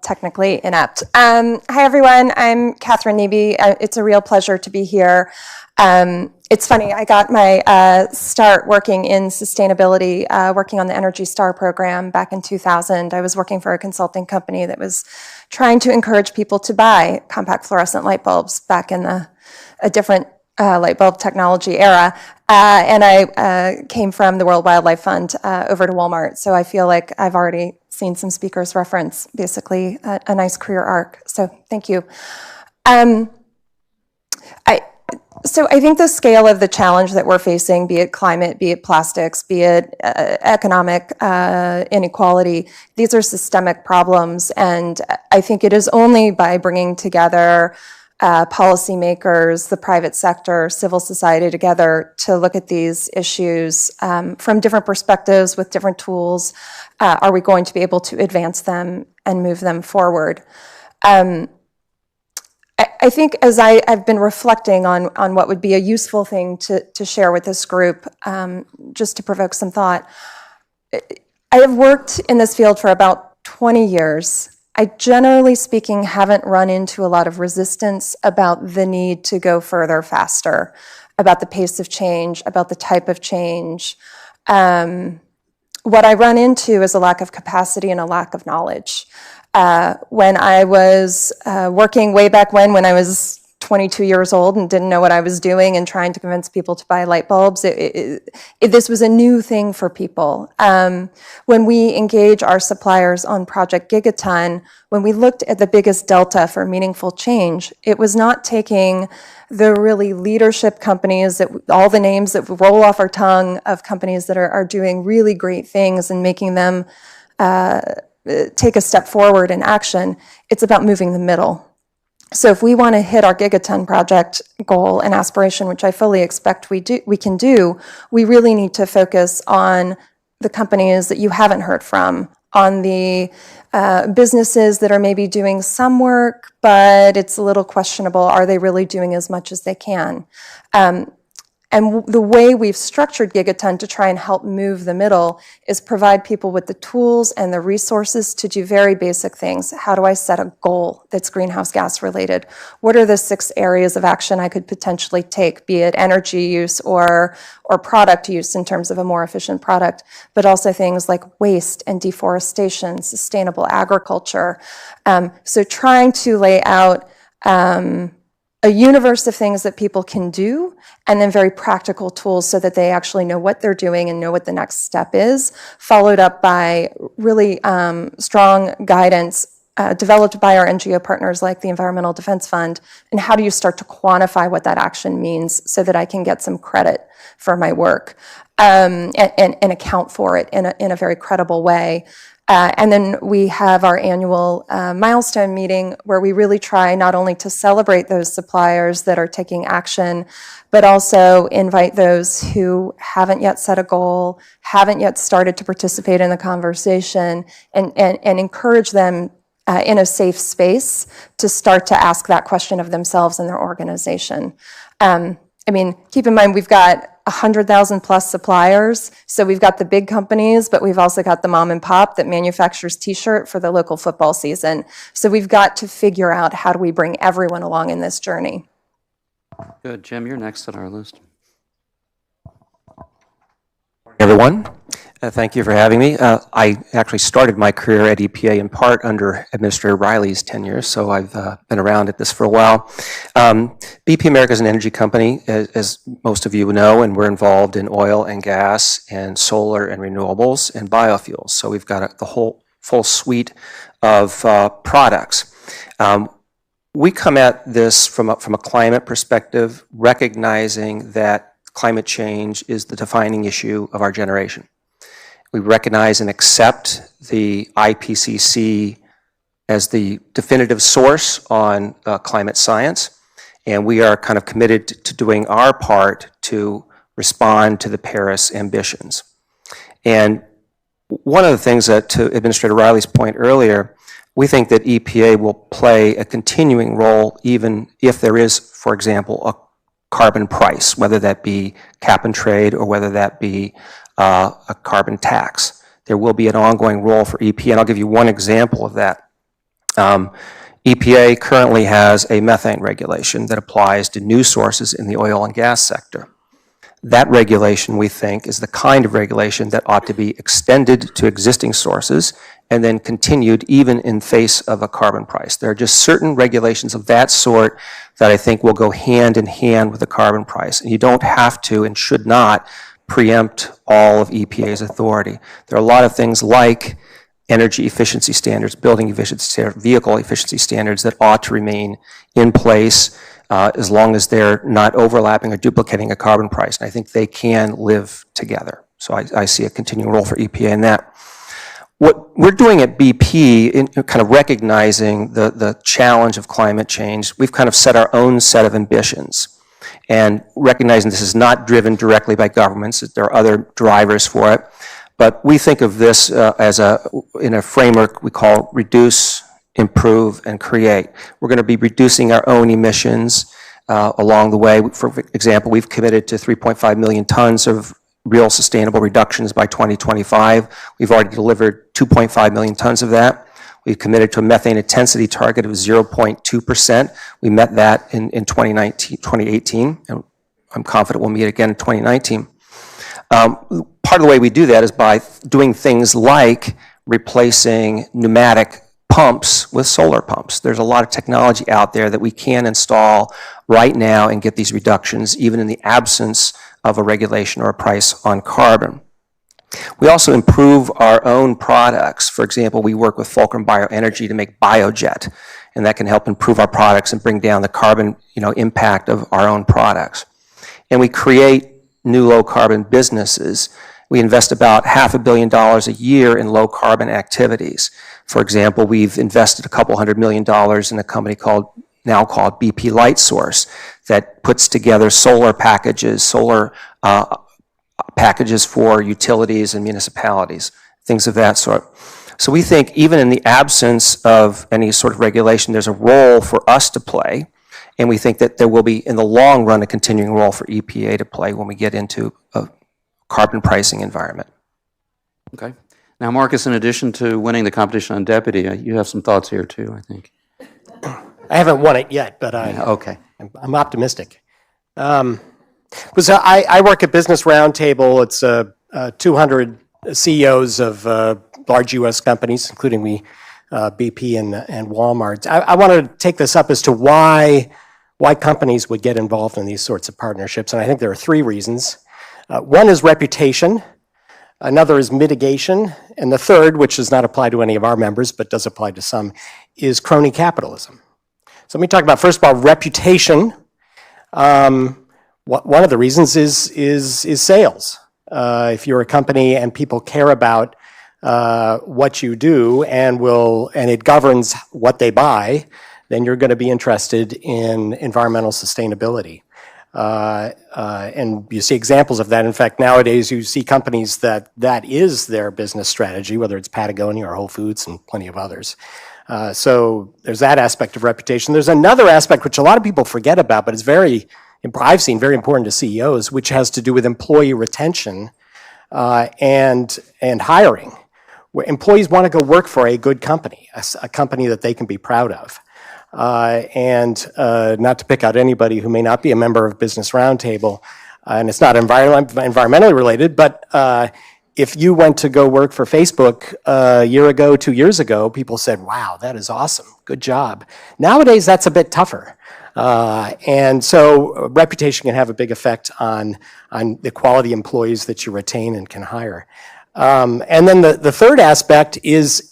technically inept. Hi, everyone. I'm Catherine Neby. It's a real pleasure to be here. It's funny, I got my start working in sustainability, working on the Energy Star program back in 2000. I was working for a consulting company that was trying to encourage people to buy compact fluorescent light bulbs back in a different light bulb technology era. And I came from the World Wildlife Fund over to Walmart. So I feel like I've already seen some speakers reference basically a nice career arc. So thank you. So I think the scale of the challenge that we're facing, be it climate, be it plastics, be it economic inequality, these are systemic problems. And I think it is only by bringing together policymakers, the private sector, civil society together to look at these issues from different perspectives with different tools, are we going to be able to advance them and move them forward. I think as I've been reflecting on what would be a useful thing to share with this group, just to provoke some thought, I have worked in this field for about 20 years. I generally speaking haven't run into a lot of resistance about the need to go further faster, about the pace of change, about the type of change. What I run into is a lack of capacity and a lack of knowledge. When I was working way back when I was 22 years old and didn't know what I was doing and trying to convince people to buy light bulbs, this was a new thing for people. When we engage our suppliers on Project Gigaton, when we looked at the biggest delta for meaningful change, it was not taking the really leadership companies, that all the names that roll off our tongue of companies that are doing really great things and making them take a step forward in action. It's about moving the middle. So if we want to hit our gigaton project goal and aspiration, which I fully expect we can do, we really need to focus on the companies that you haven't heard from, on the businesses that are maybe doing some work, but it's a little questionable. Are they really doing as much as they can? And the way we've structured Gigaton to try and help move the middle is provide people with the tools and the resources to do very basic things. How do I set a goal that's greenhouse gas related? What are the 6 areas of action I could potentially take, be it energy use or product use in terms of a more efficient product, but also things like waste and deforestation, sustainable agriculture. So trying to lay out a universe of things that people can do, and then very practical tools so that they actually know what they're doing and know what the next step is, followed up by really strong guidance developed by our NGO partners like the Environmental Defense Fund. And how do you start to quantify what that action means so that I can get some credit for my work and account for it in a very credible way? And then we have our annual milestone meeting where we really try not only to celebrate those suppliers that are taking action, but also invite those who haven't yet set a goal, haven't yet started to participate in the conversation, and encourage them in a safe space to start to ask that question of themselves and their organization. I mean, keep in mind, we've got 100,000 plus suppliers. So we've got the big companies, but we've also got the mom and pop that manufactures t-shirt for the local football season. So we've got to figure out how do we bring everyone along in this journey. Good. Jim, you're next on our list. Everyone, thank you for having me. I actually started my career at EPA in part under Administrator Riley's tenure, so I've been around at this for a while. BP America is an energy company, as most of you know, and we're involved in oil and gas and solar and renewables and biofuels. So we've got the whole full suite of products. We come at this from a climate perspective, recognizing that climate change is the defining issue of our generation. We recognize and accept the IPCC as the definitive source on climate science, and we are kind of committed to doing our part to respond to the Paris ambitions. And one of the things that, to Administrator Riley's point earlier, we think that EPA will play a continuing role even if there is, for example, a carbon price, whether that be cap and trade or whether that be a carbon tax. There will be an ongoing role for EPA, and I'll give you one example of that. EPA currently has a methane regulation that applies to new sources in the oil and gas sector. That regulation, we think, is the kind of regulation that ought to be extended to existing sources and then continued even in face of a carbon price. There are just certain regulations of that sort that I think will go hand in hand with the carbon price. And you don't have to and should not preempt all of EPA's authority. There are a lot of things like energy efficiency standards, building efficiency standards, vehicle efficiency standards that ought to remain in place as long as they're not overlapping or duplicating a carbon price. And I think they can live together. So I see a continuing role for EPA in that. What we're doing at BP, in kind of recognizing the challenge of climate change, we've kind of set our own set of ambitions. And recognizing this is not driven directly by governments, that there are other drivers for it. But we think of this in a framework we call reduce, improve, and create. We're going to be reducing our own emissions along the way. For example, we've committed to 3.5 million tons of real sustainable reductions by 2025. We've already delivered 2.5 million tons of that. We've committed to a methane intensity target of 0.2%. We met that in 2018, and I'm confident we'll meet it again in 2019. Part of the way we do that is by doing things like replacing pneumatic pumps with solar pumps. There's a lot of technology out there that we can install right now and get these reductions, even in the absence of a regulation or a price on carbon. We also improve our own products. For example, we work with Fulcrum Bioenergy to make biojet, and that can help improve our products and bring down the carbon impact of our own products. And we create new low-carbon businesses. We invest about $500 million a year in low-carbon activities. For example, we've invested a couple $100 million in a company called now called BP Lightsource, that puts together solar packages, packages for utilities and municipalities, things of that sort. So we think even in the absence of any sort of regulation, there's a role for us to play. And we think that there will be, in the long run, a continuing role for EPA to play when we get into a carbon pricing environment. Okay. Now, Marcus, in addition to winning the competition on deputy, you have some thoughts here too, I think. I haven't won it yet, but Okay. I'm optimistic. I work at Business Roundtable. It's 200 CEOs of large U.S. companies, including BP and Walmart. I want to take this up as to why companies would get involved in these sorts of partnerships, and I think there are three reasons. One is reputation, another is mitigation, and the third, which does not apply to any of our members but does apply to some, is crony capitalism. So let me talk about, first of all, reputation. One of the reasons is sales. If you're a company and people care about what you do and it governs what they buy, then you're going to be interested in environmental sustainability. And you see examples of that. In fact, nowadays you see companies that is their business strategy, whether it's Patagonia or Whole Foods and plenty of others. So there's that aspect of reputation. There's another aspect which a lot of people forget about, but I've seen very important to CEOs, which has to do with employee retention and hiring. Where employees want to go work for a good company, a company that they can be proud of. And not to pick out anybody who may not be a member of Business Roundtable, and it's not environmentally related, but if you went to go work for Facebook a year ago, 2 years ago, people said, wow, that is awesome, good job. Nowadays, that's a bit tougher. And so reputation can have a big effect on the quality employees that you retain and can hire. And then the third aspect is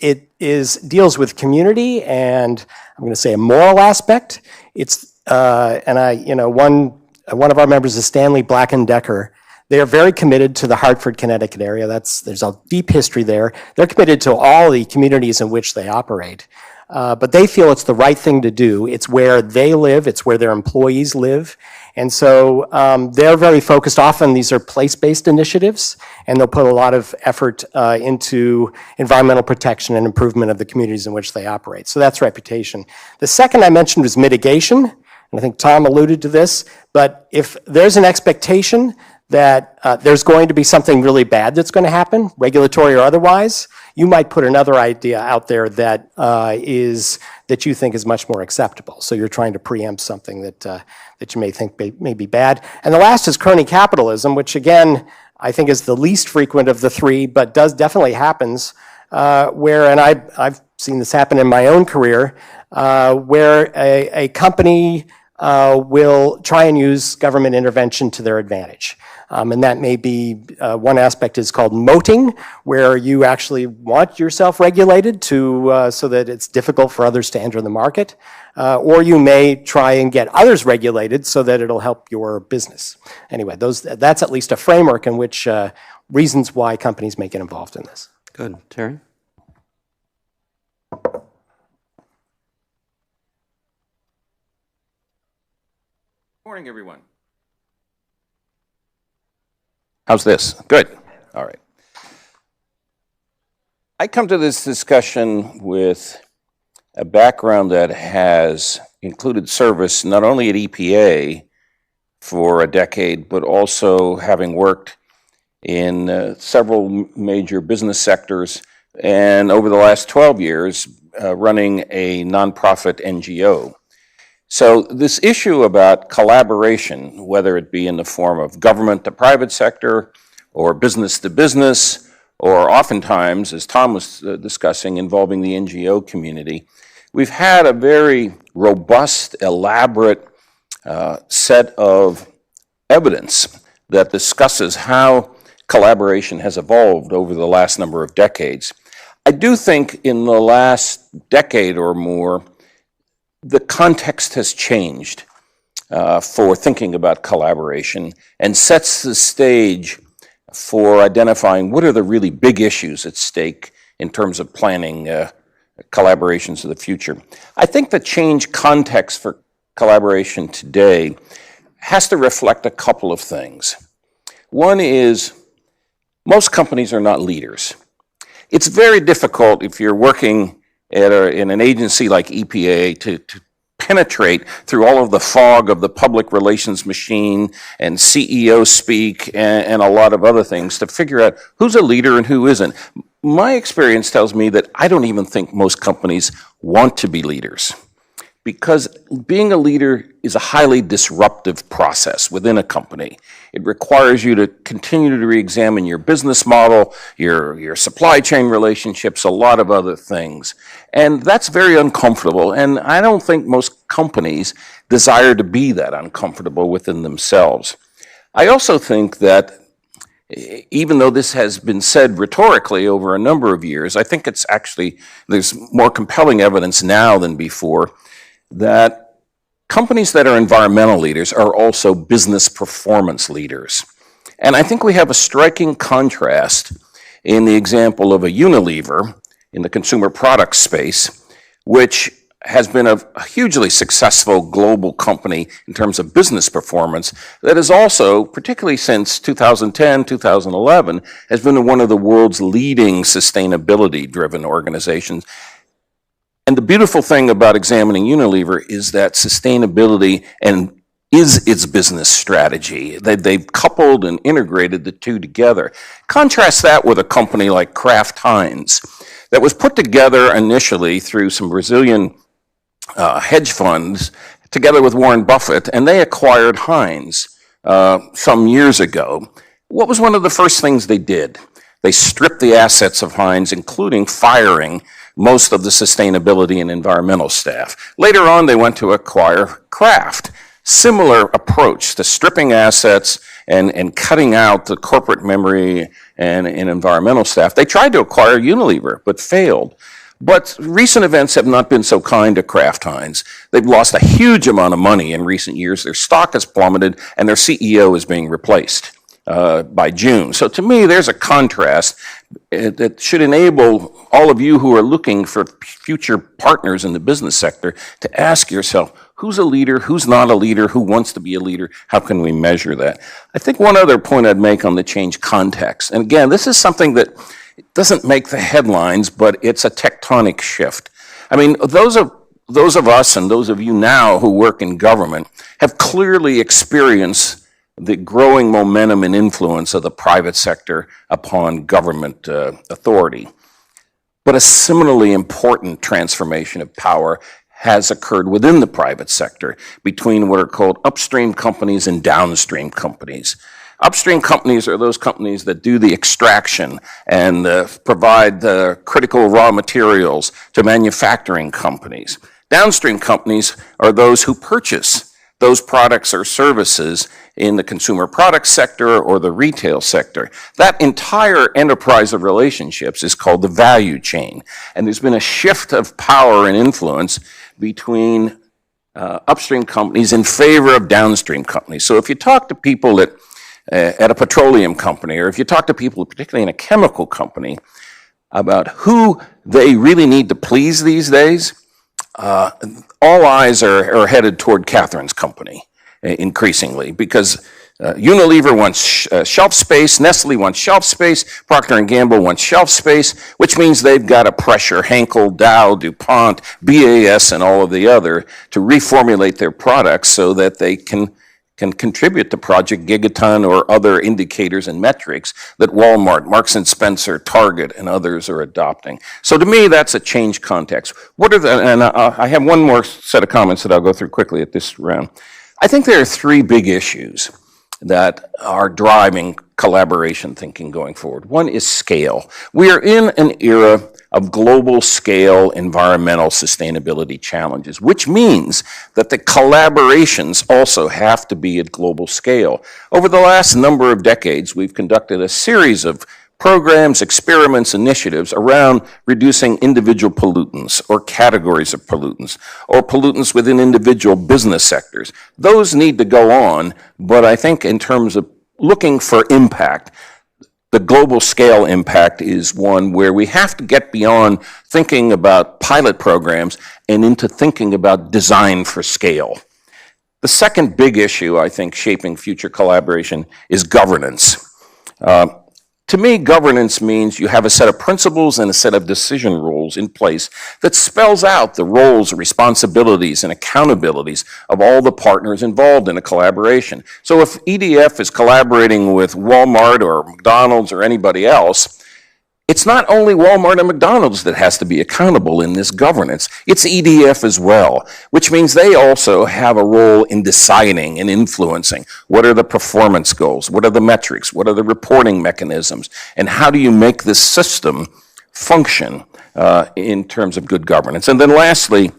deals with community, and I'm going to say a moral aspect. It's one of our members is Stanley Black & Decker. They are very committed to the Hartford, Connecticut area. There's a deep history there. They're committed to all the communities in which they operate. But they feel it's the right thing to do. It's where they live. It's where their employees live. And so they're very focused. Often these are place-based initiatives, and they'll put a lot of effort into environmental protection and improvement of the communities in which they operate. So that's reputation. The second I mentioned was mitigation, and I think Tom alluded to this, but if there's an expectation that there's going to be something really bad that's going to happen, regulatory or otherwise, you might put another idea out there that you think is much more acceptable. So you're trying to preempt something that you may think may be bad. And the last is crony capitalism, which again, I think is the least frequent of the three, but definitely happens, and I've seen this happen in my own career, where a company will try and use government intervention to their advantage. And that may be, one aspect is called moating, where you actually want yourself regulated so that it's difficult for others to enter the market. Or you may try and get others regulated so that it'll help your business. Anyway, that's at least a framework in which reasons why companies may get involved in this. Good. Terry? Morning, everyone. How's this? Good. All right. I come to this discussion with a background that has included service not only at EPA for a decade, but also having worked in several major business sectors, and over the last 12 years, running a nonprofit NGO. So this issue about collaboration, whether it be in the form of government to private sector or business to business, or oftentimes, as Tom was discussing, involving the NGO community, we've had a very robust, elaborate set of evidence that discusses how collaboration has evolved over the last number of decades. I do think in the last decade or more, the context has changed for thinking about collaboration and sets the stage for identifying what are the really big issues at stake in terms of planning collaborations of the future. I think the change context for collaboration today has to reflect a couple of things. One is most companies are not leaders. It's very difficult if you're working in an agency like EPA to penetrate through all of the fog of the public relations machine and CEO speak and a lot of other things to figure out who's a leader and who isn't. My experience tells me that I don't even think most companies want to be leaders, because being a leader is a highly disruptive process within a company. It requires you to continue to re-examine your business model, your supply chain relationships, a lot of other things. And that's very uncomfortable, and I don't think most companies desire to be that uncomfortable within themselves. I also think that even though this has been said rhetorically over a number of years, I think it's actually, there's more compelling evidence now than before that companies that are environmental leaders are also business performance leaders. And I think we have a striking contrast in the example of a Unilever in the consumer products space, which has been a hugely successful global company in terms of business performance that is also, particularly since 2010, 2011, has been one of the world's leading sustainability-driven organizations. And the beautiful thing about examining Unilever is that sustainability is its business strategy. They've coupled and integrated the two together. Contrast that with a company like Kraft Heinz that was put together initially through some Brazilian hedge funds together with Warren Buffett, and they acquired Heinz some years ago. What was one of the first things they did? They stripped the assets of Heinz, including firing most of the sustainability and environmental staff. Later on, they went to acquire Kraft. Similar approach to stripping assets and cutting out the corporate memory and environmental staff. They tried to acquire Unilever, but failed. But recent events have not been so kind to Kraft Heinz. They've lost a huge amount of money in recent years. Their stock has plummeted, and their CEO is being replaced by June. So to me, there's a contrast that should enable all of you who are looking for future partners in the business sector to ask yourself, who's a leader, who's not a leader, who wants to be a leader, how can we measure that? I think one other point I'd make on the change context, and again, this is something that doesn't make the headlines, but it's a tectonic shift. I mean, those of us and those of you now who work in government have clearly experienced the growing momentum and influence of the private sector upon government authority. But a similarly important transformation of power has occurred within the private sector between what are called upstream companies and downstream companies. Upstream companies are those companies that do the extraction and provide the critical raw materials to manufacturing companies. Downstream companies are those who purchase those products or services in the consumer products sector or the retail sector. That entire enterprise of relationships is called the value chain. And there's been a shift of power and influence between upstream companies in favor of downstream companies. So if you talk to people at a petroleum company, or if you talk to people, particularly in a chemical company, about who they really need to please these days, all eyes are headed toward Catherine's company increasingly, because Unilever wants shelf space, Nestle wants shelf space, Procter & Gamble wants shelf space, which means they've got to pressure Henkel, Dow, DuPont, BAS, and all of the other to reformulate their products so that they can contribute to Project Gigaton or other indicators and metrics that Walmart, Marks & Spencer, Target, and others are adopting. So to me, that's a change context. I have one more set of comments that I'll go through quickly at this round. I think there are three big issues that are driving collaboration thinking going forward. One is scale. We are in an era of global scale environmental sustainability challenges, which means that the collaborations also have to be at global scale. Over the last number of decades, we've conducted a series of programs, experiments, initiatives around reducing individual pollutants or categories of pollutants or pollutants within individual business sectors. Those need to go on, but I think in terms of looking for impact, the global scale impact is one where we have to get beyond thinking about pilot programs and into thinking about design for scale. The second big issue, I think, shaping future collaboration is governance. To me, governance means you have a set of principles and a set of decision rules in place that spells out the roles, responsibilities, and accountabilities of all the partners involved in a collaboration. So if EDF is collaborating with Walmart or McDonald's or anybody else, it's not only Walmart and McDonald's that has to be accountable in this governance, it's EDF as well, which means they also have a role in deciding and influencing what are the performance goals, what are the metrics, what are the reporting mechanisms, and how do you make this system function in terms of good governance. And then lastly,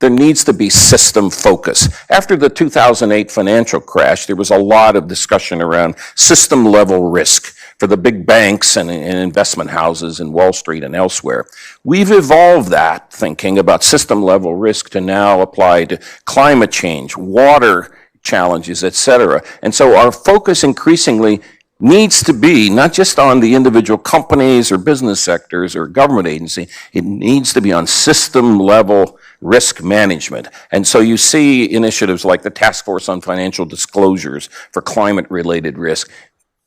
there needs to be system focus. After the 2008 financial crash, there was a lot of discussion around system level risk for the big banks and investment houses in Wall Street and elsewhere. We've evolved that thinking about system level risk to now apply to climate change, water challenges, et cetera. And so our focus increasingly needs to be not just on the individual companies or business sectors or government agency, it needs to be on system level risk management. And so you see initiatives like the Task Force on Financial Disclosures for climate-related risk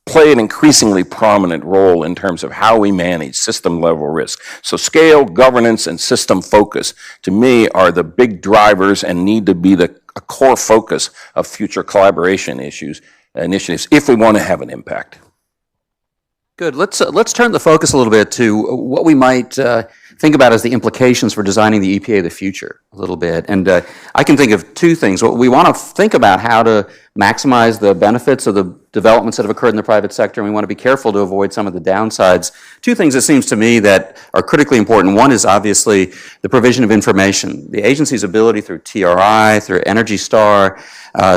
play an increasingly prominent role in terms of how we manage system level risk. So scale, governance, and system focus, to me, are the big drivers and need to be a core focus of future collaboration initiatives if we want to have an impact. Good. Let's turn the focus a little bit to what we might think about as the implications for designing the EPA of the future a little bit. And I can think of two things. We want to think about how to maximize the benefits of the developments that have occurred in the private sector, and we want to be careful to avoid some of the downsides. Two things, it seems to me, that are critically important. One is obviously the provision of information. The agency's ability through TRI, through Energy Star,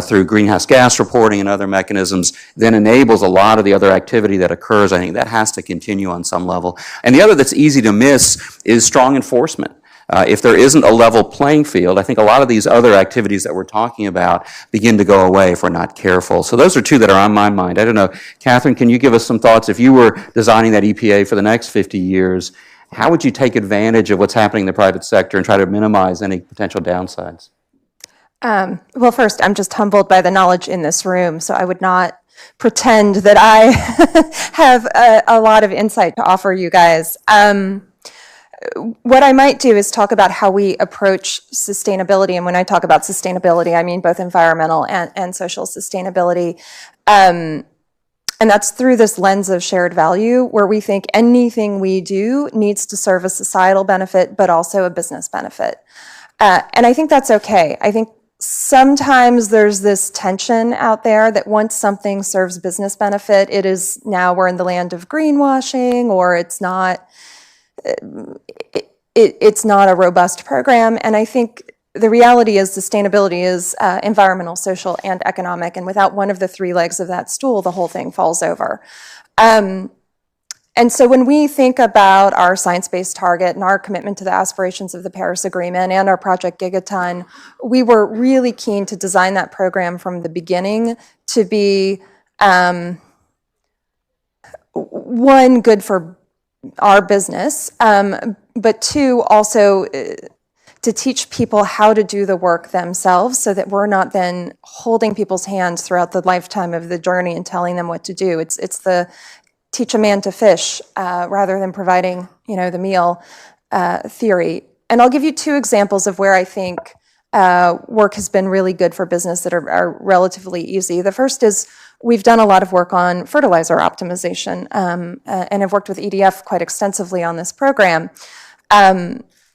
through greenhouse gas reporting and other mechanisms, then enables a lot of the other activity that occurs. I think that has to continue on some level. And the other that's easy to miss is strong enforcement. If there isn't a level playing field, I think a lot of these other activities that we're talking about begin to go away if we're not careful. So those are two that are on my mind. I don't know, Catherine, can you give us some thoughts? If you were designing that EPA for the next 50 years, how would you take advantage of what's happening in the private sector and try to minimize any potential downsides? Well, first, I'm just humbled by the knowledge in this room, so I would not pretend that I have a lot of insight to offer you guys. What I might do is talk about how we approach sustainability, and when I talk about sustainability, I mean both environmental and social sustainability. And that's through this lens of shared value, where we think anything we do needs to serve a societal benefit, but also a business benefit. And I think that's okay. I think sometimes there's this tension out there that once something serves business benefit, it is now we're in the land of greenwashing, or it's not a robust program. And I think the reality is sustainability is environmental, social, and economic. And without one of the three legs of that stool, the whole thing falls over. And so when we think about our science-based target and our commitment to the aspirations of the Paris Agreement and our Project Gigaton, we were really keen to design that program from the beginning to be, one, good for our business, but two, also to teach people how to do the work themselves so that we're not then holding people's hands throughout the lifetime of the journey and telling them what to do. It's the teach a man to fish rather than providing, the meal theory. And I'll give you two examples of where I think work has been really good for business that are relatively easy. The first is we've done a lot of work on fertilizer optimization and have worked with EDF quite extensively on this program.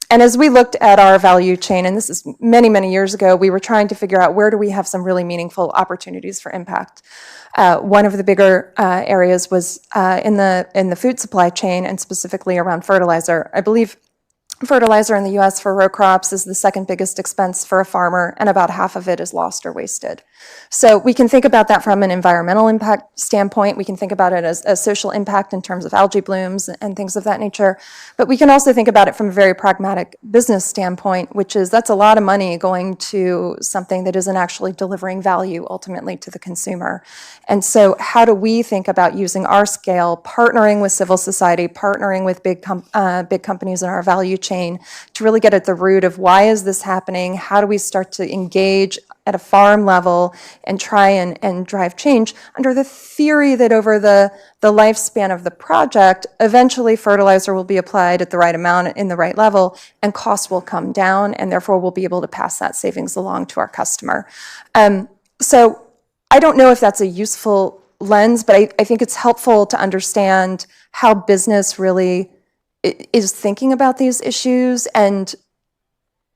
And as we looked at our value chain, and this is many, many years ago, we were trying to figure out where do we have some really meaningful opportunities for impact. One of the bigger areas was in the food supply chain, and specifically around fertilizer. I believe fertilizer in the U.S. for row crops is the second biggest expense for a farmer, and about half of it is lost or wasted. So we can think about that from an environmental impact standpoint. We can think about it as a social impact in terms of algae blooms and things of that nature. But we can also think about it from a very pragmatic business standpoint, which is that's a lot of money going to something that isn't actually delivering value ultimately to the consumer. And so how do we think about using our scale, partnering with civil society, partnering with big companies in our value chain to really get at the root of why is this happening? How do we start to engage at a farm level and try and drive change under the theory that over the lifespan of the project, eventually fertilizer will be applied at the right amount in the right level and costs will come down, and therefore we'll be able to pass that savings along to our customer. So I don't know if that's a useful lens, but I think it's helpful to understand how business really is thinking about these issues and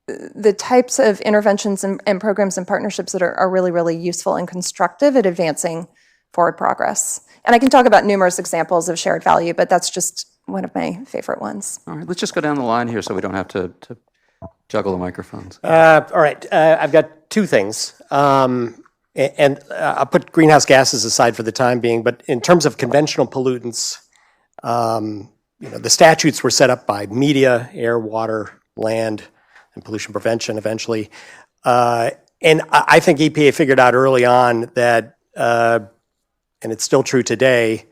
the types of interventions and programs and partnerships that are really, really useful and constructive at advancing forward progress. And I can talk about numerous examples of shared value, but that's just one of my favorite ones. All right, let's just go down the line here so we don't have to juggle the microphones. All right, I've got two things. And I'll put greenhouse gases aside for the time being, but in terms of conventional pollutants, the statutes were set up by media, air, water, land, and pollution prevention eventually. And I think EPA figured out early on that, and it's still true today,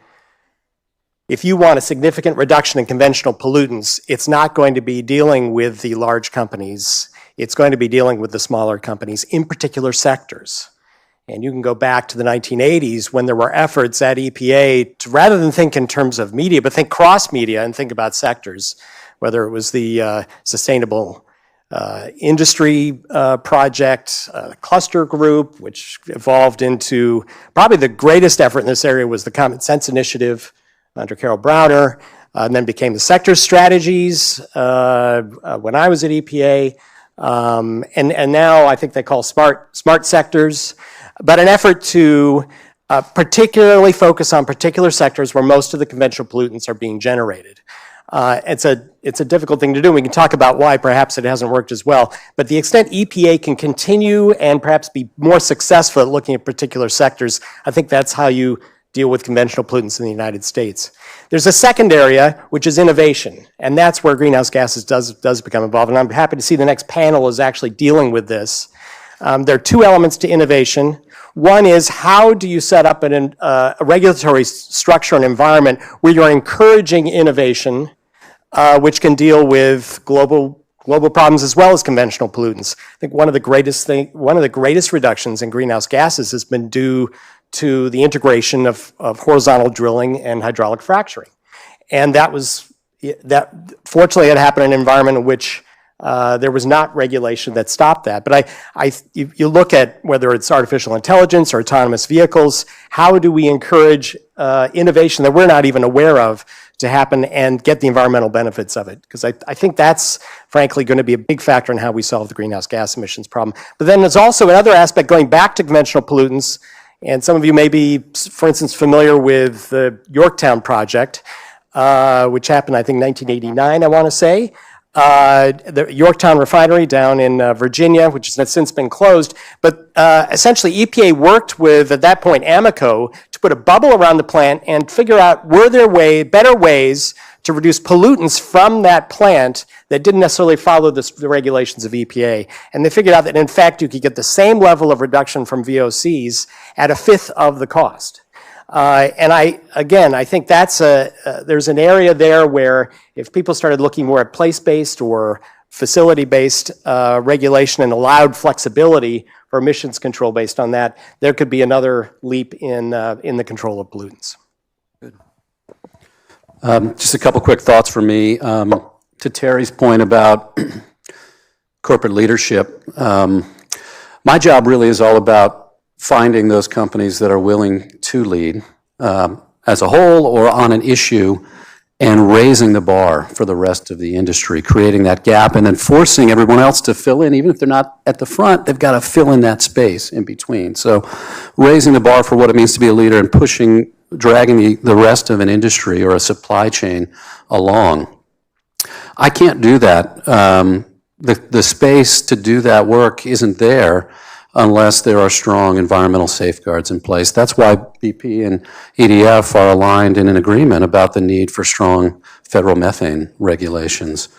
if you want a significant reduction in conventional pollutants, it's not going to be dealing with the large companies. It's going to be dealing with the smaller companies in particular sectors. And you can go back to the 1980s when there were efforts at EPA to, rather than think in terms of media, but think cross-media and think about sectors, whether it was the sustainable industry project, cluster group, which evolved into probably the greatest effort in this area was the Common Sense Initiative under Carol Browner, and then became the sector strategies when I was at EPA, and now I think they call smart sectors, but an effort to particularly focus on particular sectors where most of the conventional pollutants are being generated. It's a difficult thing to do. We can talk about why perhaps it hasn't worked as well. But the extent EPA can continue and perhaps be more successful at looking at particular sectors, I think that's how you deal with conventional pollutants in the United States. There's a second area, which is innovation. And that's where greenhouse gases does become involved. And I'm happy to see the next panel is actually dealing with this. There are two elements to innovation. One is how do you set up a regulatory structure and environment where you're encouraging innovation, which can deal with global problems as well as conventional pollutants. I think one of the greatest reductions in greenhouse gases has been due to the integration of horizontal drilling and hydraulic fracturing, and that fortunately had happened in an environment in which there was not regulation that stopped that. But you look at whether it's artificial intelligence or autonomous vehicles, how do we encourage innovation that we're not even aware of to happen and get the environmental benefits of it? Because I think that's, frankly, going to be a big factor in how we solve the greenhouse gas emissions problem. But then there's also another aspect going back to conventional pollutants, and some of you may be, for instance, familiar with the Yorktown project, which happened, I think, 1989, I want to say. The Yorktown refinery down in Virginia, which has since been closed. But essentially, EPA worked with, at that point, Amoco to put a bubble around the plant and figure out were there better ways to reduce pollutants from that plant that didn't necessarily follow the regulations of EPA. And they figured out that, in fact, you could get the same level of reduction from VOCs at a fifth of the cost. And I think that's there's an area there where if people started looking more at place-based or facility-based regulation and allowed flexibility for emissions control based on that, there could be another leap in the control of pollutants. Good. Just a couple quick thoughts from me. To Terry's point about corporate leadership, my job really is all about finding those companies that are willing to lead as a whole or on an issue and raising the bar for the rest of the industry, creating that gap and then forcing everyone else to fill in. Even if they're not at the front, they've got to fill in that space in between. So raising the bar for what it means to be a leader and dragging the rest of an industry or a supply chain along. I can't do that. The space to do that work isn't there unless there are strong environmental safeguards in place. That's why BP and EDF are aligned in an agreement about the need for strong federal methane regulations.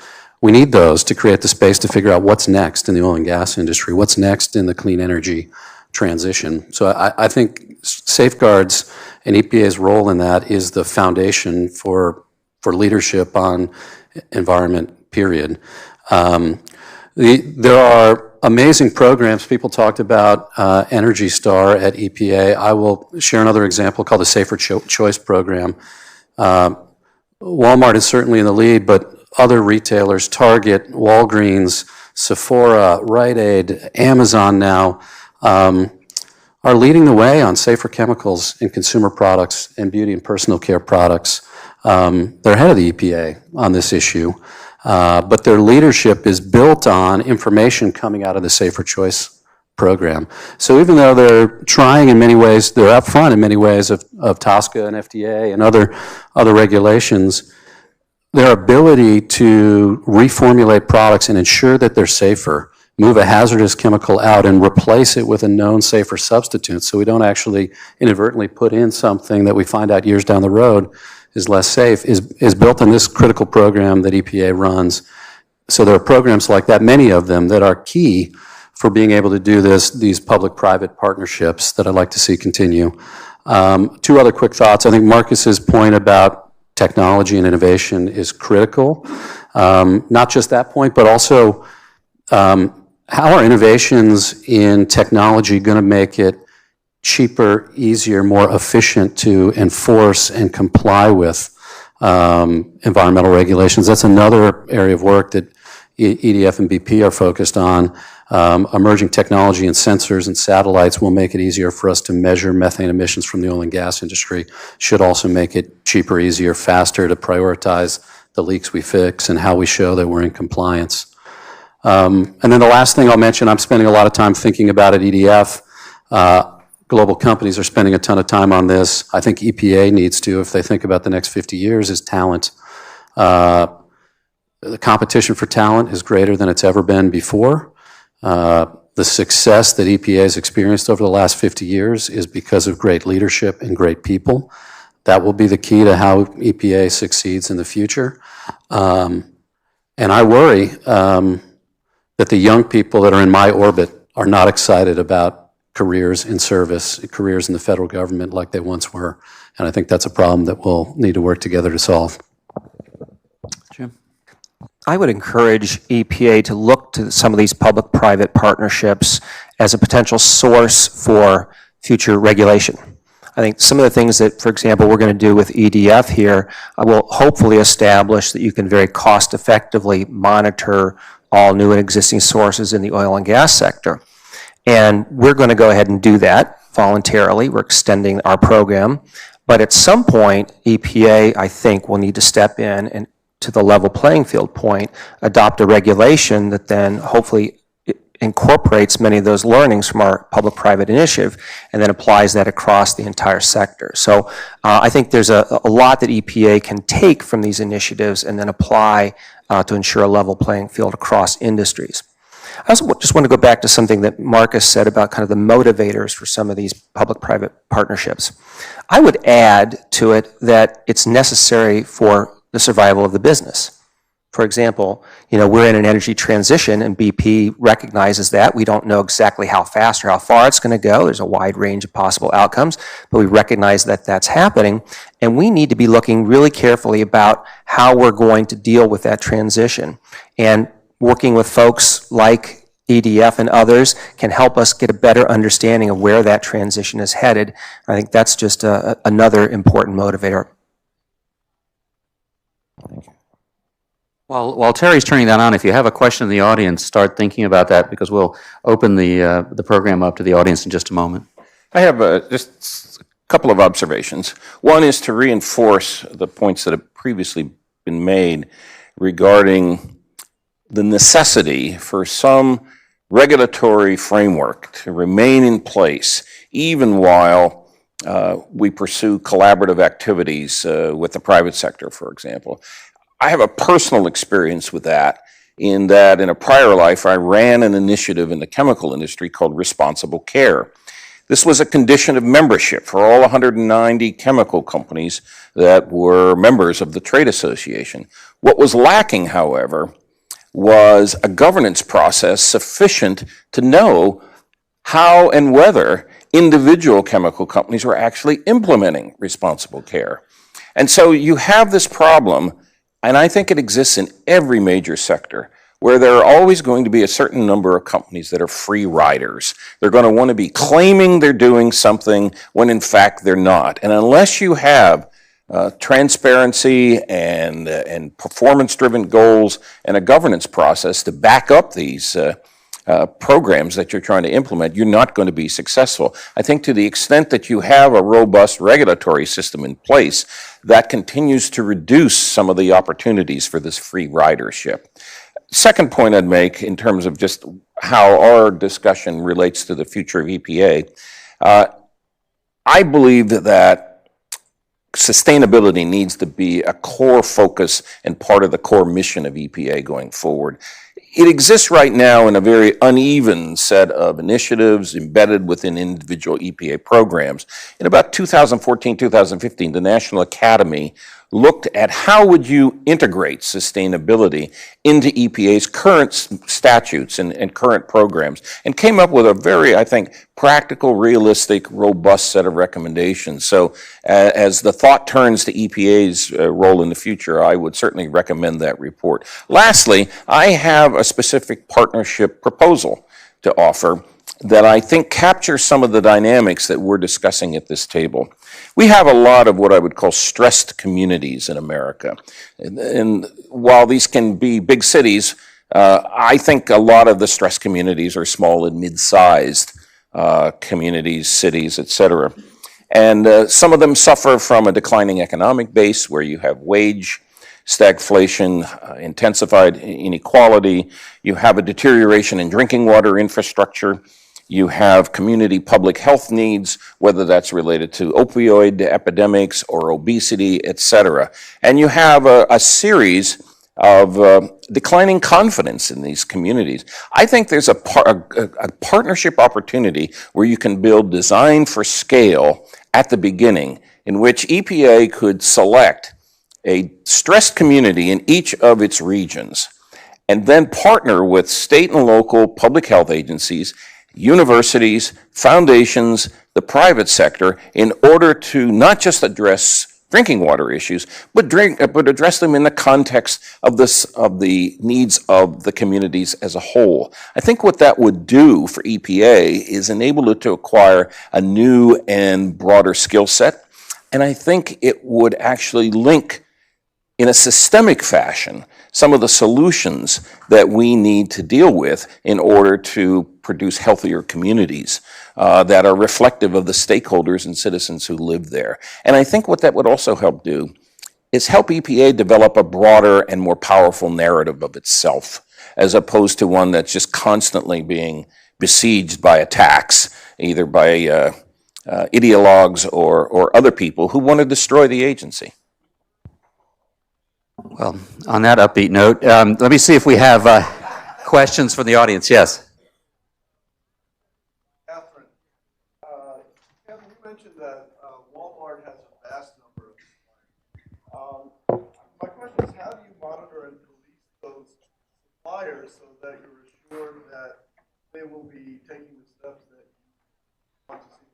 We need those to create the space to figure out what's next in the oil and gas industry, what's next in the clean energy transition. So I think safeguards and EPA's role in that is the foundation for leadership on environment, period. There are amazing programs. People talked about Energy Star at EPA. I will share another example called the Safer Choice Program. Walmart is certainly in the lead, but other retailers, Target, Walgreens, Sephora, Rite Aid, Amazon now, are leading the way on safer chemicals in consumer products and beauty and personal care products. They're ahead of the EPA on this issue, but their leadership is built on information coming out of the Safer Choice program. So even though they're trying in many ways, they're up front in many ways of TSCA and FDA and other regulations, their ability to reformulate products and ensure that they're safer, move a hazardous chemical out and replace it with a known safer substitute so we don't actually inadvertently put in something that we find out years down the road is less safe, is built on this critical program that EPA runs. So there are programs like that, many of them, that are key for being able to do these public-private partnerships that I'd like to see continue. Two other quick thoughts. I think Marcus's point about technology and innovation is critical. Not just that point, but also how are innovations in technology going to make it cheaper, easier, more efficient to enforce and comply with environmental regulations? That's another area of work that EDF and BP are focused on. Emerging technology and sensors and satellites will make it easier for us to measure methane emissions from the oil and gas industry. Should also make it cheaper, easier, faster to prioritize the leaks we fix and how we show that we're in compliance. And then the last thing I'll mention, I'm spending a lot of time thinking about at EDF. Global companies are spending a ton of time on this. I think EPA needs to, if they think about the next 50 years, is talent. The competition for talent is greater than it's ever been before. The success that EPA has experienced over the last 50 years is because of great leadership and great people. That will be the key to how EPA succeeds in the future. And I worry that the young people that are in my orbit are not excited about careers in service, careers in the federal government like they once were. And I think that's a problem that we'll need to work together to solve. Jim? I would encourage EPA to look to some of these public-private partnerships as a potential source for future regulation. I think some of the things that, for example, we're going to do with EDF here will hopefully establish that you can very cost-effectively monitor all new and existing sources in the oil and gas sector. And we're going to go ahead and do that voluntarily. We're extending our program. But at some point, EPA, I think, will need to step in and, to the level playing field point, adopt a regulation that then hopefully incorporates many of those learnings from our public-private initiative and then applies that across the entire sector. So I think there's a lot that EPA can take from these initiatives and then apply to ensure a level playing field across industries. I also just want to go back to something that Marcus said about kind of the motivators for some of these public-private partnerships. I would add to it that it's necessary for the survival of the business. For example, we're in an energy transition and BP recognizes that. We don't know exactly how fast or how far it's going to go. There's a wide range of possible outcomes, but we recognize that that's happening. And we need to be looking really carefully about how we're going to deal with that transition. And working with folks like EDF and others can help us get a better understanding of where that transition is headed. I think that's just another important motivator. While Terry's turning that on, if you have a question in the audience, start thinking about that because we'll open the program up to the audience in just a moment. I have just a couple of observations. One is to reinforce the points that have previously been made regarding the necessity for some regulatory framework to remain in place even while we pursue collaborative activities with the private sector, for example. I have a personal experience with that, in that in a prior life, I ran an initiative in the chemical industry called Responsible Care. This was a condition of membership for all 190 chemical companies that were members of the trade association. What was lacking, however, was a governance process sufficient to know how and whether individual chemical companies were actually implementing responsible care. And so you have this problem, and I think it exists in every major sector, where there are always going to be a certain number of companies that are free riders. They're going to want to be claiming they're doing something when in fact they're not. And unless you have transparency and performance-driven goals and a governance process to back up these programs that you're trying to implement, you're not going to be successful. I think to the extent that you have a robust regulatory system in place, that continues to reduce some of the opportunities for this free ridership. Second point I'd make in terms of just how our discussion relates to the future of EPA, I believe that sustainability needs to be a core focus and part of the core mission of EPA going forward. It exists right now in a very uneven set of initiatives embedded within individual EPA programs. In about 2014, 2015, the National Academy looked at how would you integrate sustainability into EPA's current statutes and current programs, and came up with a very, I think, practical, realistic, robust set of recommendations. So as the thought turns to EPA's role in the future, I would certainly recommend that report. Lastly, I have a specific partnership proposal to offer that I think captures some of the dynamics that we're discussing at this table. We have a lot of what I would call stressed communities in America. And while these can be big cities, I think a lot of the stressed communities are small and mid-sized communities, cities, et cetera. And some of them suffer from a declining economic base where you have wage stagflation, intensified inequality, you have a deterioration in drinking water infrastructure, you have community public health needs, whether that's related to opioid epidemics or obesity, et cetera. And you have a series of declining confidence in these communities. I think there's a partnership opportunity where you can build design for scale at the beginning, in which EPA could select a stressed community in each of its regions, and then partner with state and local public health agencies, universities, foundations, the private sector, in order to not just address drinking water issues, but address them in the context of the needs of the communities as a whole. I think what that would do for EPA is enable it to acquire a new and broader skill set, and I think it would actually link in a systemic fashion some of the solutions that we need to deal with in order to produce healthier communities that are reflective of the stakeholders and citizens who live there. And I think what that would also help do is help EPA develop a broader and more powerful narrative of itself, as opposed to one that's just constantly being besieged by attacks, either by ideologues or other people who want to destroy the agency. Well, on that upbeat note, let me see if we have questions from the audience. Yes. Catherine, you mentioned that Walmart has a vast number of suppliers. My question is, how do you monitor and police those suppliers so that you're assured that they will be taking the steps that you want to see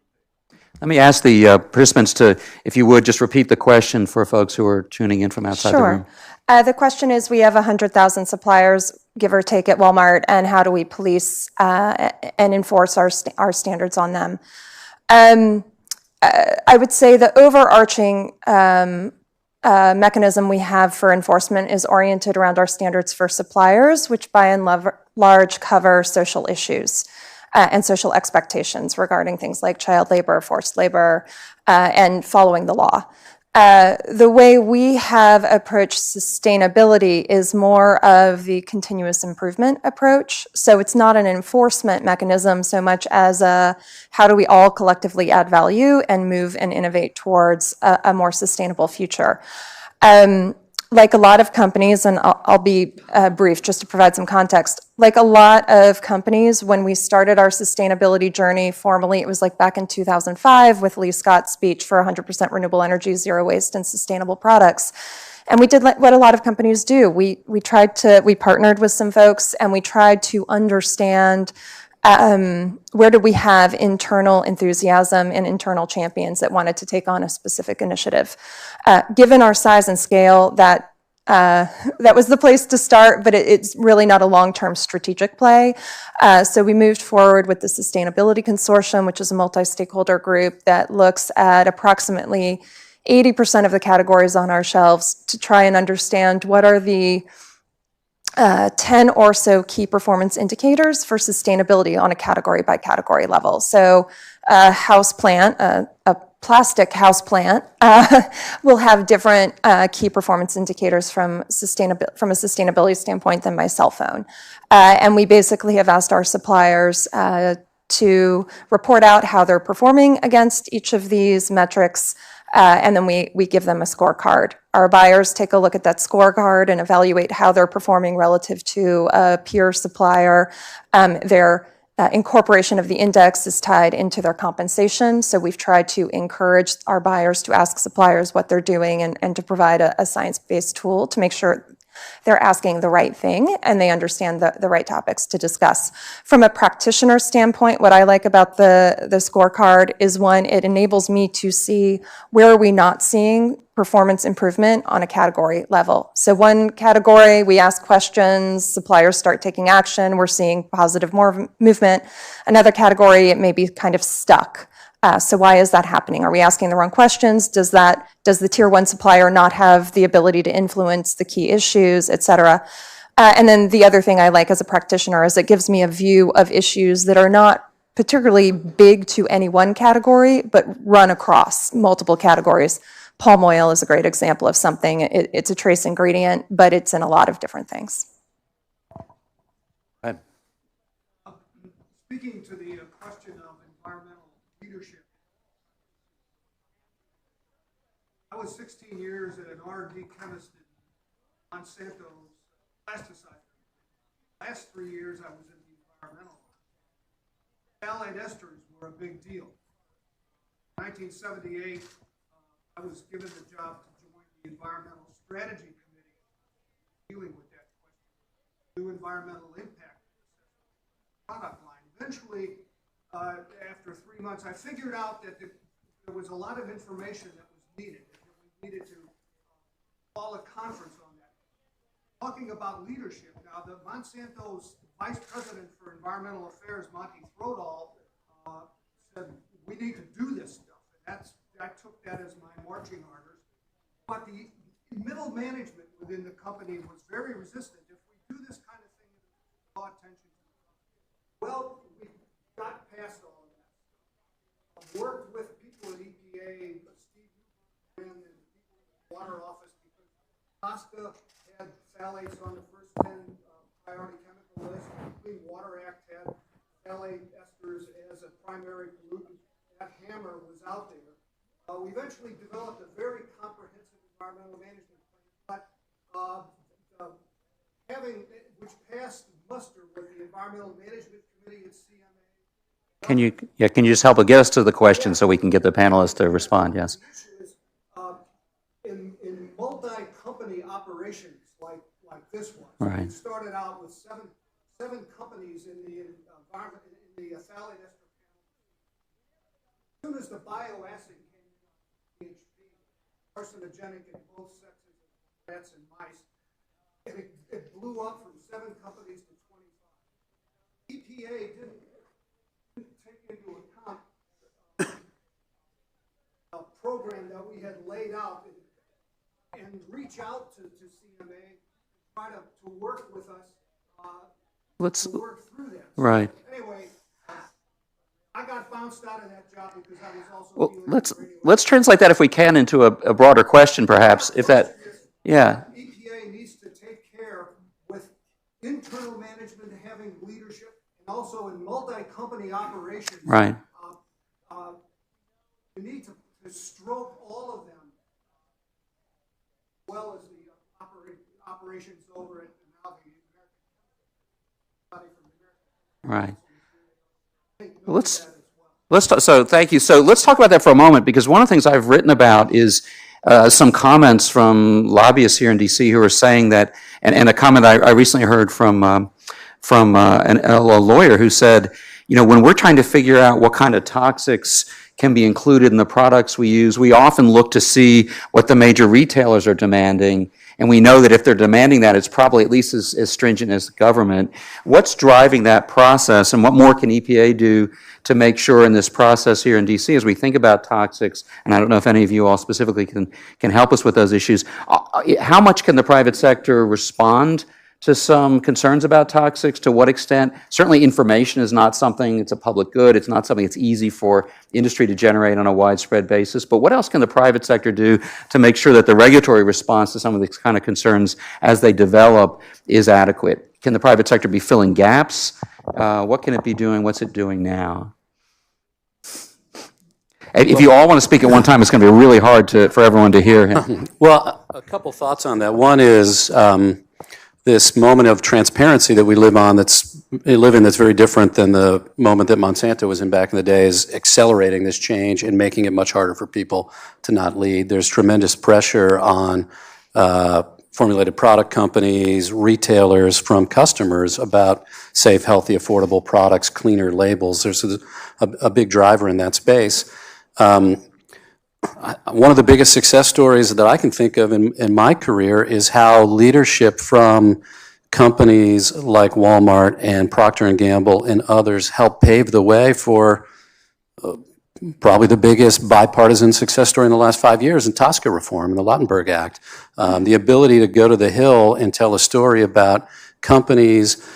them take? Let me ask the participants to, if you would, just repeat the question for folks who are tuning in from outside the room. Sure. The question is, we have 100,000 suppliers, give or take, at Walmart, and how do we police and enforce our standards on them? I would say the overarching mechanism we have for enforcement is oriented around our standards for suppliers, which by and large cover social issues and social expectations regarding things like child labor, forced labor, and following the law. The way we have approached sustainability is more of the continuous improvement approach. So it's not an enforcement mechanism so much as how do we all collectively add value and move and innovate towards a more sustainable future. like a lot of companies, and I'll be brief just to provide some context, like a lot of companies, when we started our sustainability journey formally, it was like back in 2005 with Lee Scott's speech for 100% renewable energy, zero waste, and sustainable products. And we did what a lot of companies do. We partnered with some folks and we tried to understand where do we have internal enthusiasm and internal champions that wanted to take on a specific initiative. Given our size and scale, that was the place to start, but it's really not a long-term strategic play. So we moved forward with the Sustainability Consortium, which is a multi-stakeholder group that looks at approximately 80% of the categories on our shelves to try and understand what are the 10 or so key performance indicators for sustainability on a category by category level. So a house plant, a plastic house plant, will have different key performance indicators from a sustainability standpoint than my cell phone. And we basically have asked our suppliers to report out how they're performing against each of these metrics, and then we give them a scorecard. Our buyers take a look at that scorecard and evaluate how they're performing relative to a peer supplier. Their incorporation of the index is tied into their compensation, so we've tried to encourage our buyers to ask suppliers what they're doing and to provide a science-based tool to make sure they're asking the right thing and they understand the right topics to discuss. From a practitioner standpoint, what I like about the scorecard is, one, it enables me to see where are we not seeing performance improvement on a category level. So one category, we ask questions, suppliers start taking action, we're seeing positive movement. Another category, it may be kind of stuck. So why is that happening? Are we asking the wrong questions? Does the tier one supplier not have the ability to influence the key issues, et cetera? And then the other thing I like as a practitioner is it gives me a view of issues that are not particularly big to any one category, but run across multiple categories. Palm oil is a great example of something. It's a trace ingredient, but it's in a lot of different things. Speaking to the question of environmental leadership, I was 16 years at an R&D chemist in Monsanto's pesticide. Last 3 years I was in the environmental. Phthalate esters were a big deal. In 1978, I was given the job to join the Environmental Strategy Committee dealing with that question. Do environmental impact product line. Eventually, after 3 months, I figured out that there was a lot of information that was needed. We needed to call a conference on that. Talking about leadership, now the Monsanto's Vice President for Environmental Affairs, Monty Throdall, said, we need to do this stuff. And I took that as my marching orders. But the middle management within the company was very resistant. If we do this kind of thing, draw attention to it. Well, we got past all of that. I've worked with people at EPA, Steve and the people in the water office, because TSCA had phthalates on the first 10 priority chemical list. The Clean Water Act had phthalate esters as a primary pollutant. That hammer was out there. We eventually developed a very comprehensive environmental management plan, but which passed muster with the Environmental Management Committee at CMA. Can you just help get us to the question so we can get the panelists to respond? Yes. The issue is, in multi-company operations like this one, Right. we started out with seven companies in the environment, in the phthalate ester panel. As soon as the bioacid came in, carcinogenic in both sexes of rats and mice, it blew up from 7 companies to 25. EPA didn't take into account a program that we had laid out and reach out to CMA, try to work with us to work through that. Right. So anyway, I got bounced out of that job because I was also Let's translate that if we can into a broader question, perhaps. If that, yeah. EPA needs to take care with internal management having leadership, and also in multi-company operations. Right. You need to stroke all of them, as well as the operations over at now the Right. So thank you. So let's talk about that for a moment, because one of the things I've written about is some comments from lobbyists here in D.C. who are saying that, and a comment I recently heard from a lawyer who said, when we're trying to figure out what kind of toxics can be included in the products we use, we often look to see what the major retailers are demanding. And we know that if they're demanding that, it's probably at least as stringent as the government. What's driving that process, and what more can EPA do to make sure in this process here in DC, as we think about toxics, and I don't know if any of you all specifically can help us with those issues, how much can the private sector respond to some concerns about toxics? To what extent? Certainly information is not something, it's a public good, it's not something that's easy for industry to generate on a widespread basis, but what else can the private sector do to make sure that the regulatory response to some of these kind of concerns as they develop is adequate? Can the private sector be filling gaps? What can it be doing? What's it doing now? If you all want to speak at one time, it's going to be really hard for everyone to hear him. Well, a couple thoughts on that. One is this moment of transparency that we live in that's very different than the moment that Monsanto was in back in the day, is accelerating this change and making it much harder for people to not lead. There's tremendous pressure on formulated product companies, retailers, from customers about safe, healthy, affordable products, cleaner labels. There's a big driver in that space. One of the biggest success stories that I can think of in my career is how leadership from companies like Walmart and Procter & Gamble and others helped pave the way for probably the biggest bipartisan success story in the last 5 years in TSCA reform and the Lautenberg Act. The ability to go to the Hill and tell a story about companies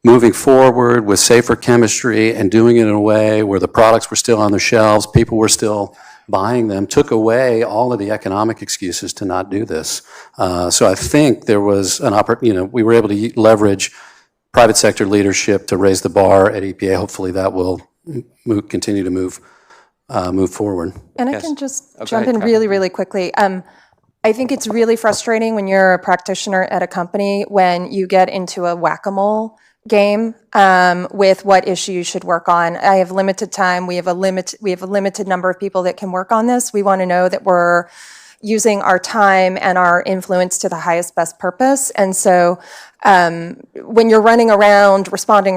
moving forward with safer chemistry and doing it in a way where the products were still on the shelves, people were still buying them, took away all of the economic excuses to not do this. So I think there was an opportunity, we were able to leverage private sector leadership to raise the bar at EPA. Hopefully that will continue to move forward. And I can just jump in really, really quickly. I think it's really frustrating when you're a practitioner at a company when you get into a whack-a-mole game with what issue you should work on. I have limited time. We have a limited number of people that can work on this. We want to know that we're using our time and our influence to the highest best purpose. And so when you're running around responding,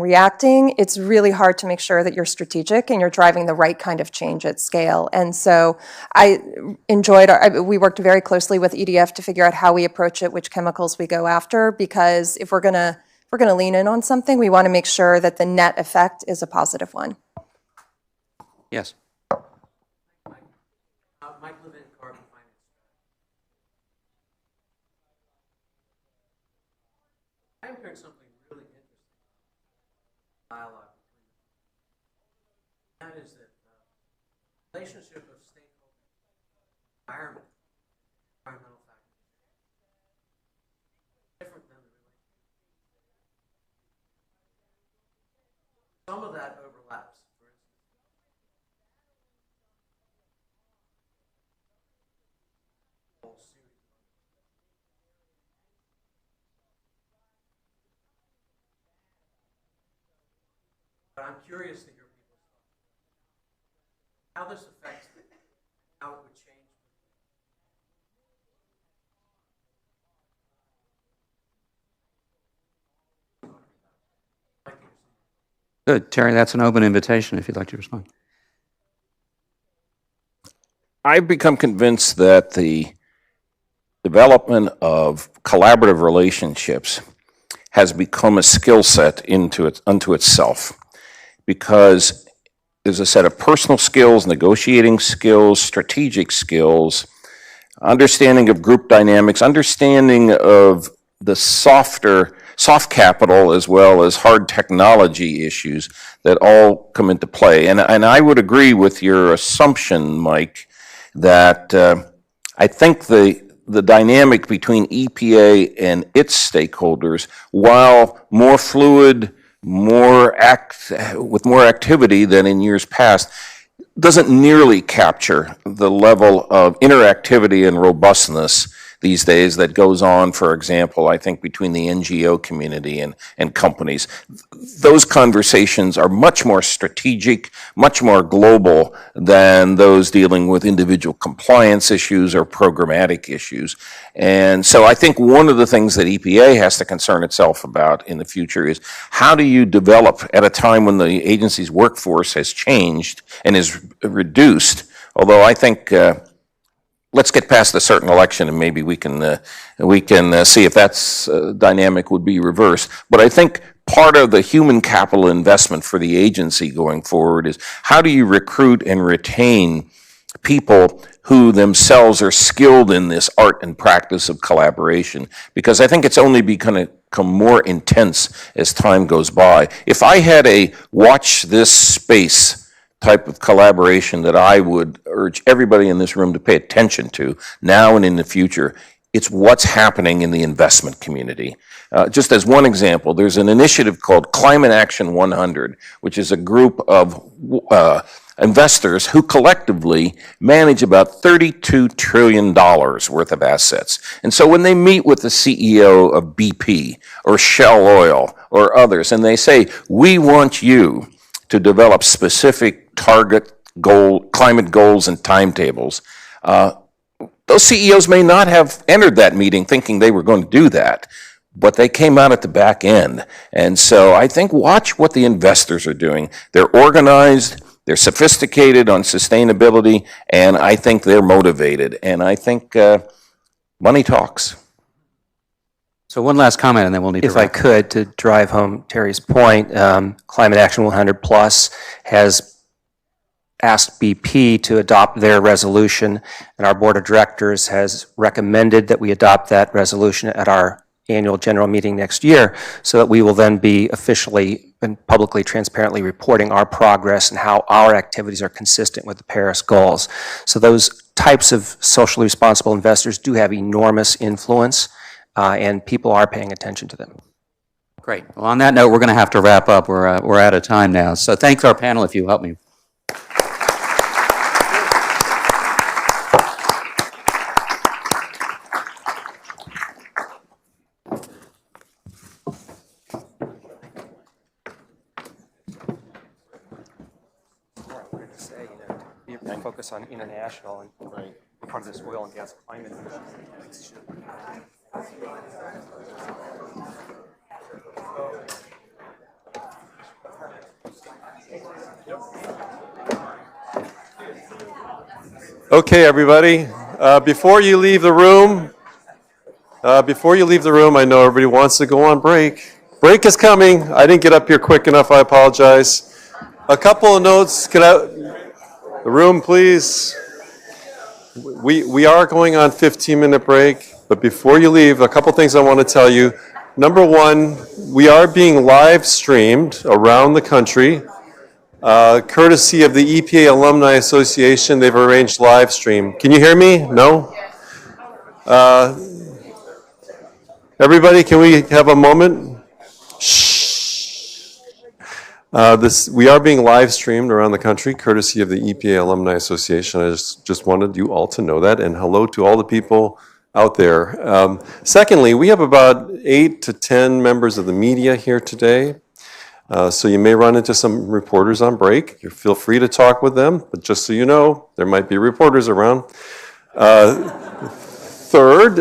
reacting, it's really hard to make sure that you're strategic and you're driving the right kind of change at scale. And so I enjoyed, we worked very closely with EDF to figure out how we approach it, which chemicals we go after, because if we're going to lean in on something, we want to make sure that the net effect is a positive one. Yes. Mike Levin, Carbon Finance. I'm hearing something really interesting. Dialogue between them. That is that the relationship of stakeholder environment, environmental factors, different than the relationship. Some of that overlaps, for instance. But I'm curious to hear people's thoughts. How this affects them, how it would change. Good. Terry, that's an open invitation if you'd like to respond. I've become convinced that the development of collaborative relationships has become a skill set unto itself, because there's a set of personal skills, negotiating skills, strategic skills, understanding of group dynamics, understanding of the soft capital as well as hard technology issues that all come into play. And I would agree with your assumption, Mike, that I think the dynamic between EPA and its stakeholders, while more fluid, with more activity than in years past, doesn't nearly capture the level of interactivity and robustness these days that goes on, for example, I think between the NGO community and companies. Those conversations are much more strategic, much more global than those dealing with individual compliance issues or programmatic issues. And so I think one of the things that EPA has to concern itself about in the future is how do you develop at a time when the agency's workforce has changed and is reduced, although I think let's get past a certain election and maybe we can see if that's dynamic would be reversed. But I think part of the human capital investment for the agency going forward is how do you recruit and retain people who themselves are skilled in this art and practice of collaboration, because I think it's only become more intense as time goes by. If I had a watch this space type of collaboration that I would urge everybody in this room to pay attention to now and in the future, it's what's happening in the investment community. Just as one example, there's an initiative called Climate Action 100, which is a group of investors who collectively manage about $32 trillion worth of assets. And so when they meet with the CEO of BP or Shell Oil or others, and they say, we want you to develop specific target climate goals and timetables, those CEOs may not have entered that meeting thinking they were going to do that, but they came out at the back end. And so I think watch what the investors are doing. They're organized, they're sophisticated on sustainability, and I think they're motivated. And I think money talks. So one last comment, and then we'll need to If I could, to drive home Terry's point, Climate Action 100 Plus has asked BP to adopt their resolution, and our board of directors has recommended that we adopt that resolution at our annual general meeting next year, so that we will then be officially and publicly, transparently reporting our progress and how our activities are consistent with the Paris goals. So those types of socially responsible investors do have enormous influence, and people are paying attention to them. Great. Well, on that note, we're going to have to wrap up. We're out of time now. So thanks our panel, if you help me. Focus on international and part of this oil and gas climate. Okay, everybody. Before you leave the room, I know everybody wants to go on break. Break is coming. I didn't get up here quick enough. I apologize. A couple of notes. Get out the room, please. We are going on 15-minute break, but before you leave, a couple things I want to tell you. Number one, we are being live streamed around the country. Courtesy of the EPA Alumni Association, they've arranged live stream. Can you hear me? No? Everybody, can we have a moment? Shh. We are being live streamed around the country, courtesy of the EPA Alumni Association. I just wanted you all to know that, and hello to all the people out there. Secondly, we have about 8 to 10 members of the media here today. So you may run into some reporters on break. You feel free to talk with them, but just so you know, there might be reporters around. Third,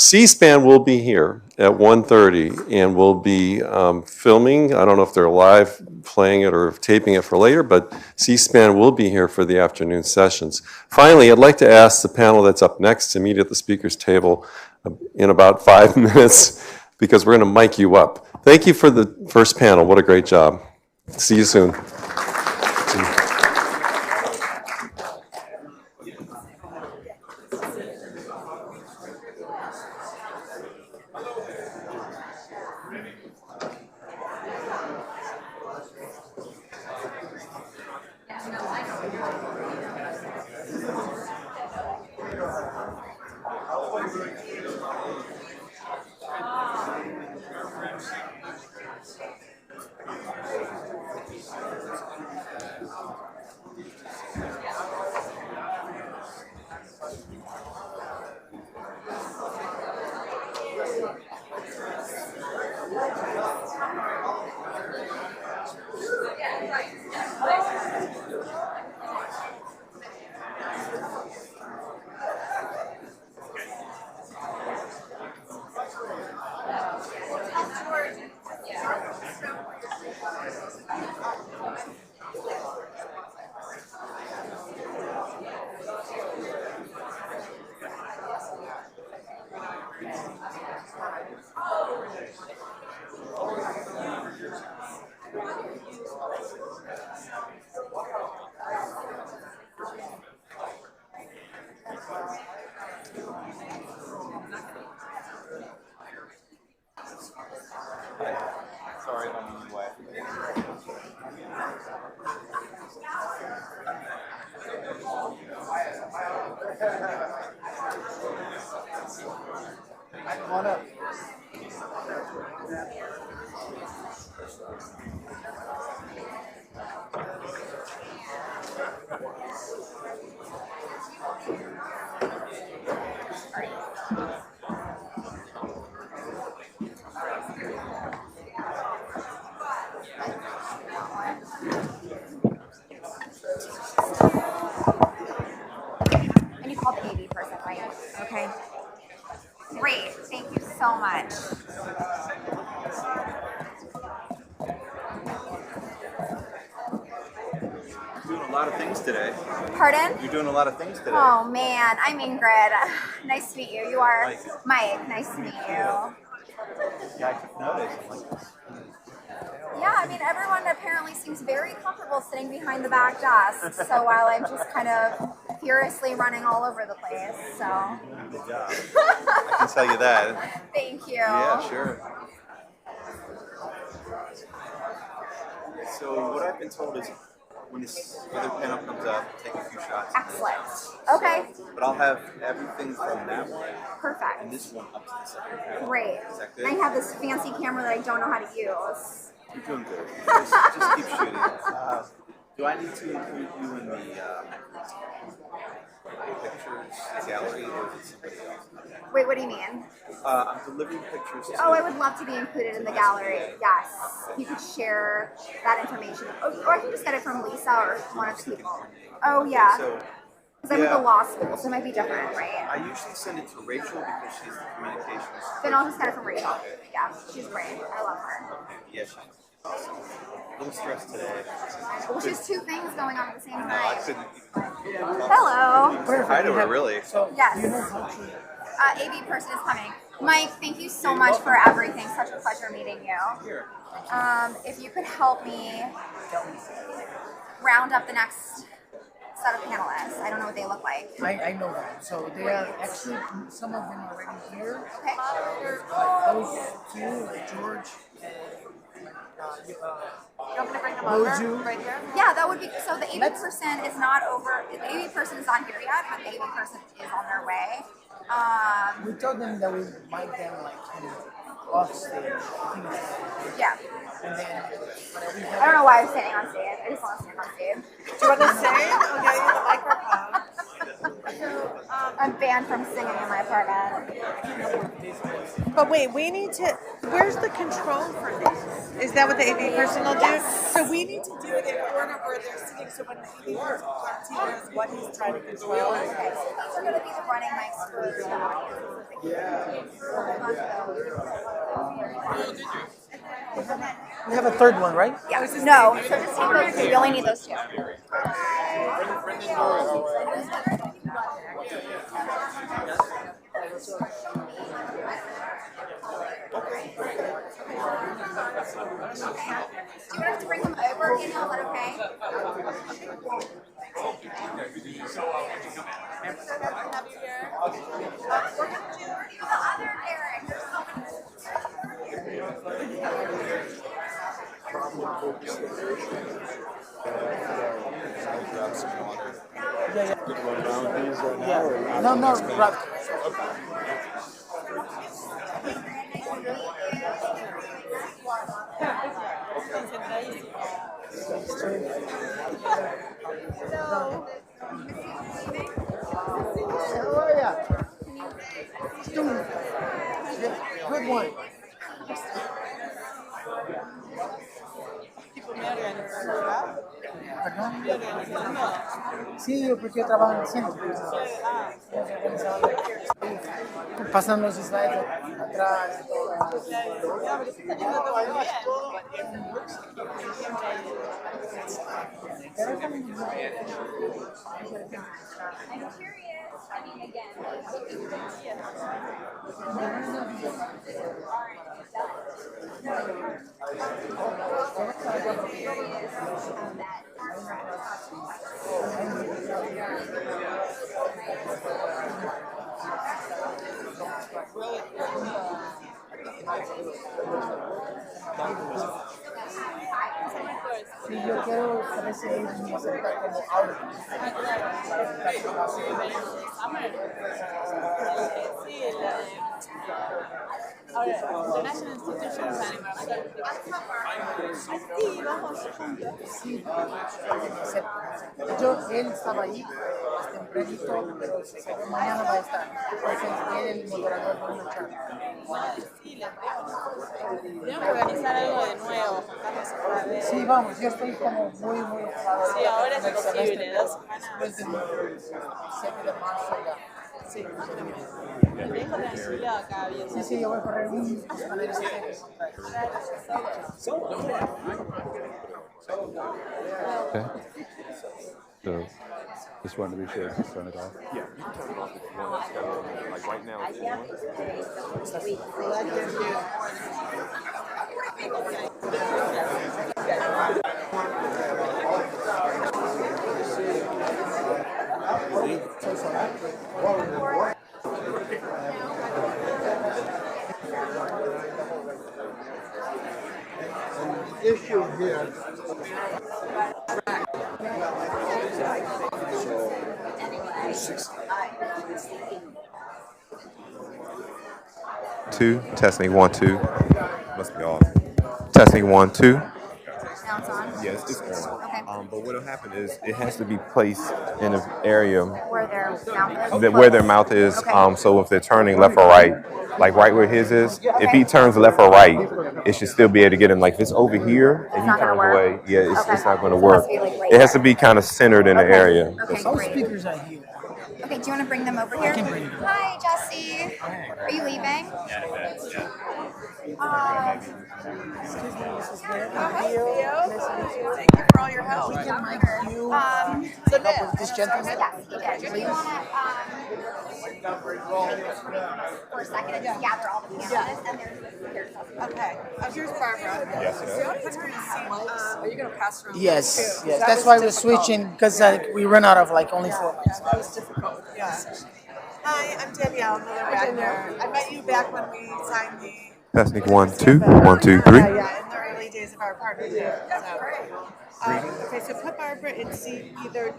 C-SPAN will be here at 1:30 and will be filming. I don't know if they're live playing it or taping it for later, but C-SPAN will be here for the afternoon sessions. Finally, I'd like to ask the panel that's up next to meet at the speaker's table in about 5 minutes, because we're going to mic you up. Thank you for the first panel. What a great job. See you soon. Okay. Great. Thank you so much. Doing a lot of things today. Pardon? You're doing a lot of things today. Oh man, I'm Ingrid. Nice to meet you. You are Mike. Nice to meet you. Yeah, I took notice. I'm like, Yeah, I mean, everyone apparently seems very comfortable sitting behind the back desk. So while I'm just kind of furiously running all over the place, so. good job. I can tell you that. Thank you. Yeah, sure. So what I've been told is when this other panel comes up, take a few shots. Excellent. Okay. But I'll have everything from that one Perfect. and this one up to the second panel. Great. Is that good? I have this fancy camera that I don't know how to use. You're doing good. Just keep shooting. Do I need to include you in the pictures gallery, or is it somebody else? Wait, what do you mean? I'm delivering pictures to... Oh, I would love to be included in the gallery. Yes. You could share that information. Or I can just get it from Lisa or one of the people. Oh, yeah. Because I'm with the law school, so it might be different, right? I usually send it to Rachel because she's the communications. Then I'll just get it from Rachel. Yeah, she's great. I love her. Yeah, she's awesome. A little stressed today. Well, she has two things going on at the same No, I time. couldn't. Hello. Hi to her, really. Yes. AV person is coming. Mike, thank you so much for everything. Such a pleasure meeting you. If you could help me round up the next set of panelists. I don't know what they look like. I know them. So they are actually, some of them are already here. Okay. Those two, like George You want me to bring them over right here? Yeah, that would be, so the AV person is not over, the AV person is not here yet, but the AV person is on their way. we told them that we might them like off stage. Yeah. And then whenever we have I don't know why I'm standing on stage. I just want to stand on stage. Do you want to sing? I'll get you the microphone. I'm banned from singing in my apartment. But wait, we need to. Where's the control for these? Is that what the AV person will do? Yes. So we need to do it in order where they're sitting. So when the AV person comes, he knows what he's trying to control. Okay, so these are going to be the running mics for the we have a third one, right? Yeah. No, so just take those two. You only need those two. Do you want us to bring them over, Daniel? Is that okay? We're going to do the other Eric. There's so Yeah. No, right. Good one. Sí, porque yo trabajo en el centro. Pasan los slides atrás. I'm curious. I mean, again, Sí, yo quiero saber si ellos me aceptan como audio. International Institutions and Sí, vamos juntos. Sí, él estaba ahí tempranito, pero se sabe mañana va a estar. Entonces, él es el moderador de una charla. Sí, les veo. Tenemos que organizar algo de nuevo, juntarnos otra vez. Sí, vamos, yo estoy como muy ocupado. Sí, ahora es imposible, 2 semanas. Después del 7 de marzo ya. Sí, sí, yo voy a correr un paneles. Okay. So, just wanted to be sure to turn it off. Yeah, you can turn it off if you want to schedule a minute. Like right now, it's Issue here. Two, testing 1 2. Must be off. Testing 1 2. Now it's on? Yes, it's on. Okay. But what'll happen is it has to be placed in an area Where their mouth is? where their mouth is. Okay. So if they're turning left or right, like right where his is, if he turns left or right, it should still be able to get him. Like if it's over here and he turns away, yeah, it's not going to work. It has to be kind of centered in the area. Okay, great. Speakers are here. Okay, do you want to bring them over here? Hi, Jesse. Are you leaving? Thank you for all your help. We can mic you So up with this gentleman. Yes, he did. Do you want to for a second and just gather all the panelists and there's Okay. Here's Barbara. Yes, Are you going to pass around? Yes, yes. That's why we're switching because we run out of like only 4 mics. That was difficult. Yeah. Hi, I'm Danielle Miller-Wagner. I met you back when we signed the... Testing 1 2 1 2 3. Yeah, in the early days of our partnership. So, okay, so put Barbara in seat either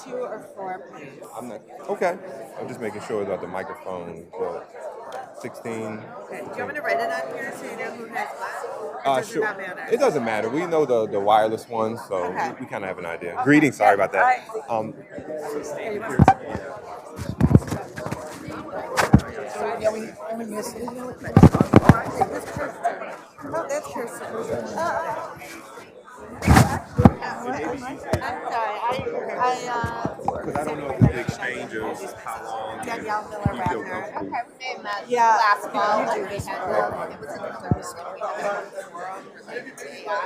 2 or 4, please. I'm not okay. I'm just making sure that the microphone. 16. Okay. Do you want me to write it on here so you know who has what? Or does Sure. it not matter? It doesn't matter. We know the wireless ones, so Okay. we kind of have an idea. Greetings. Sorry about that. Yeah, we miss it. Oh, that's Kirsten. I'm sorry. Because I don't know if the exchange is how long. Danielle Miller-Wagner. Okay, we met Yeah. last fall. You do. We had, it was in the Thursday.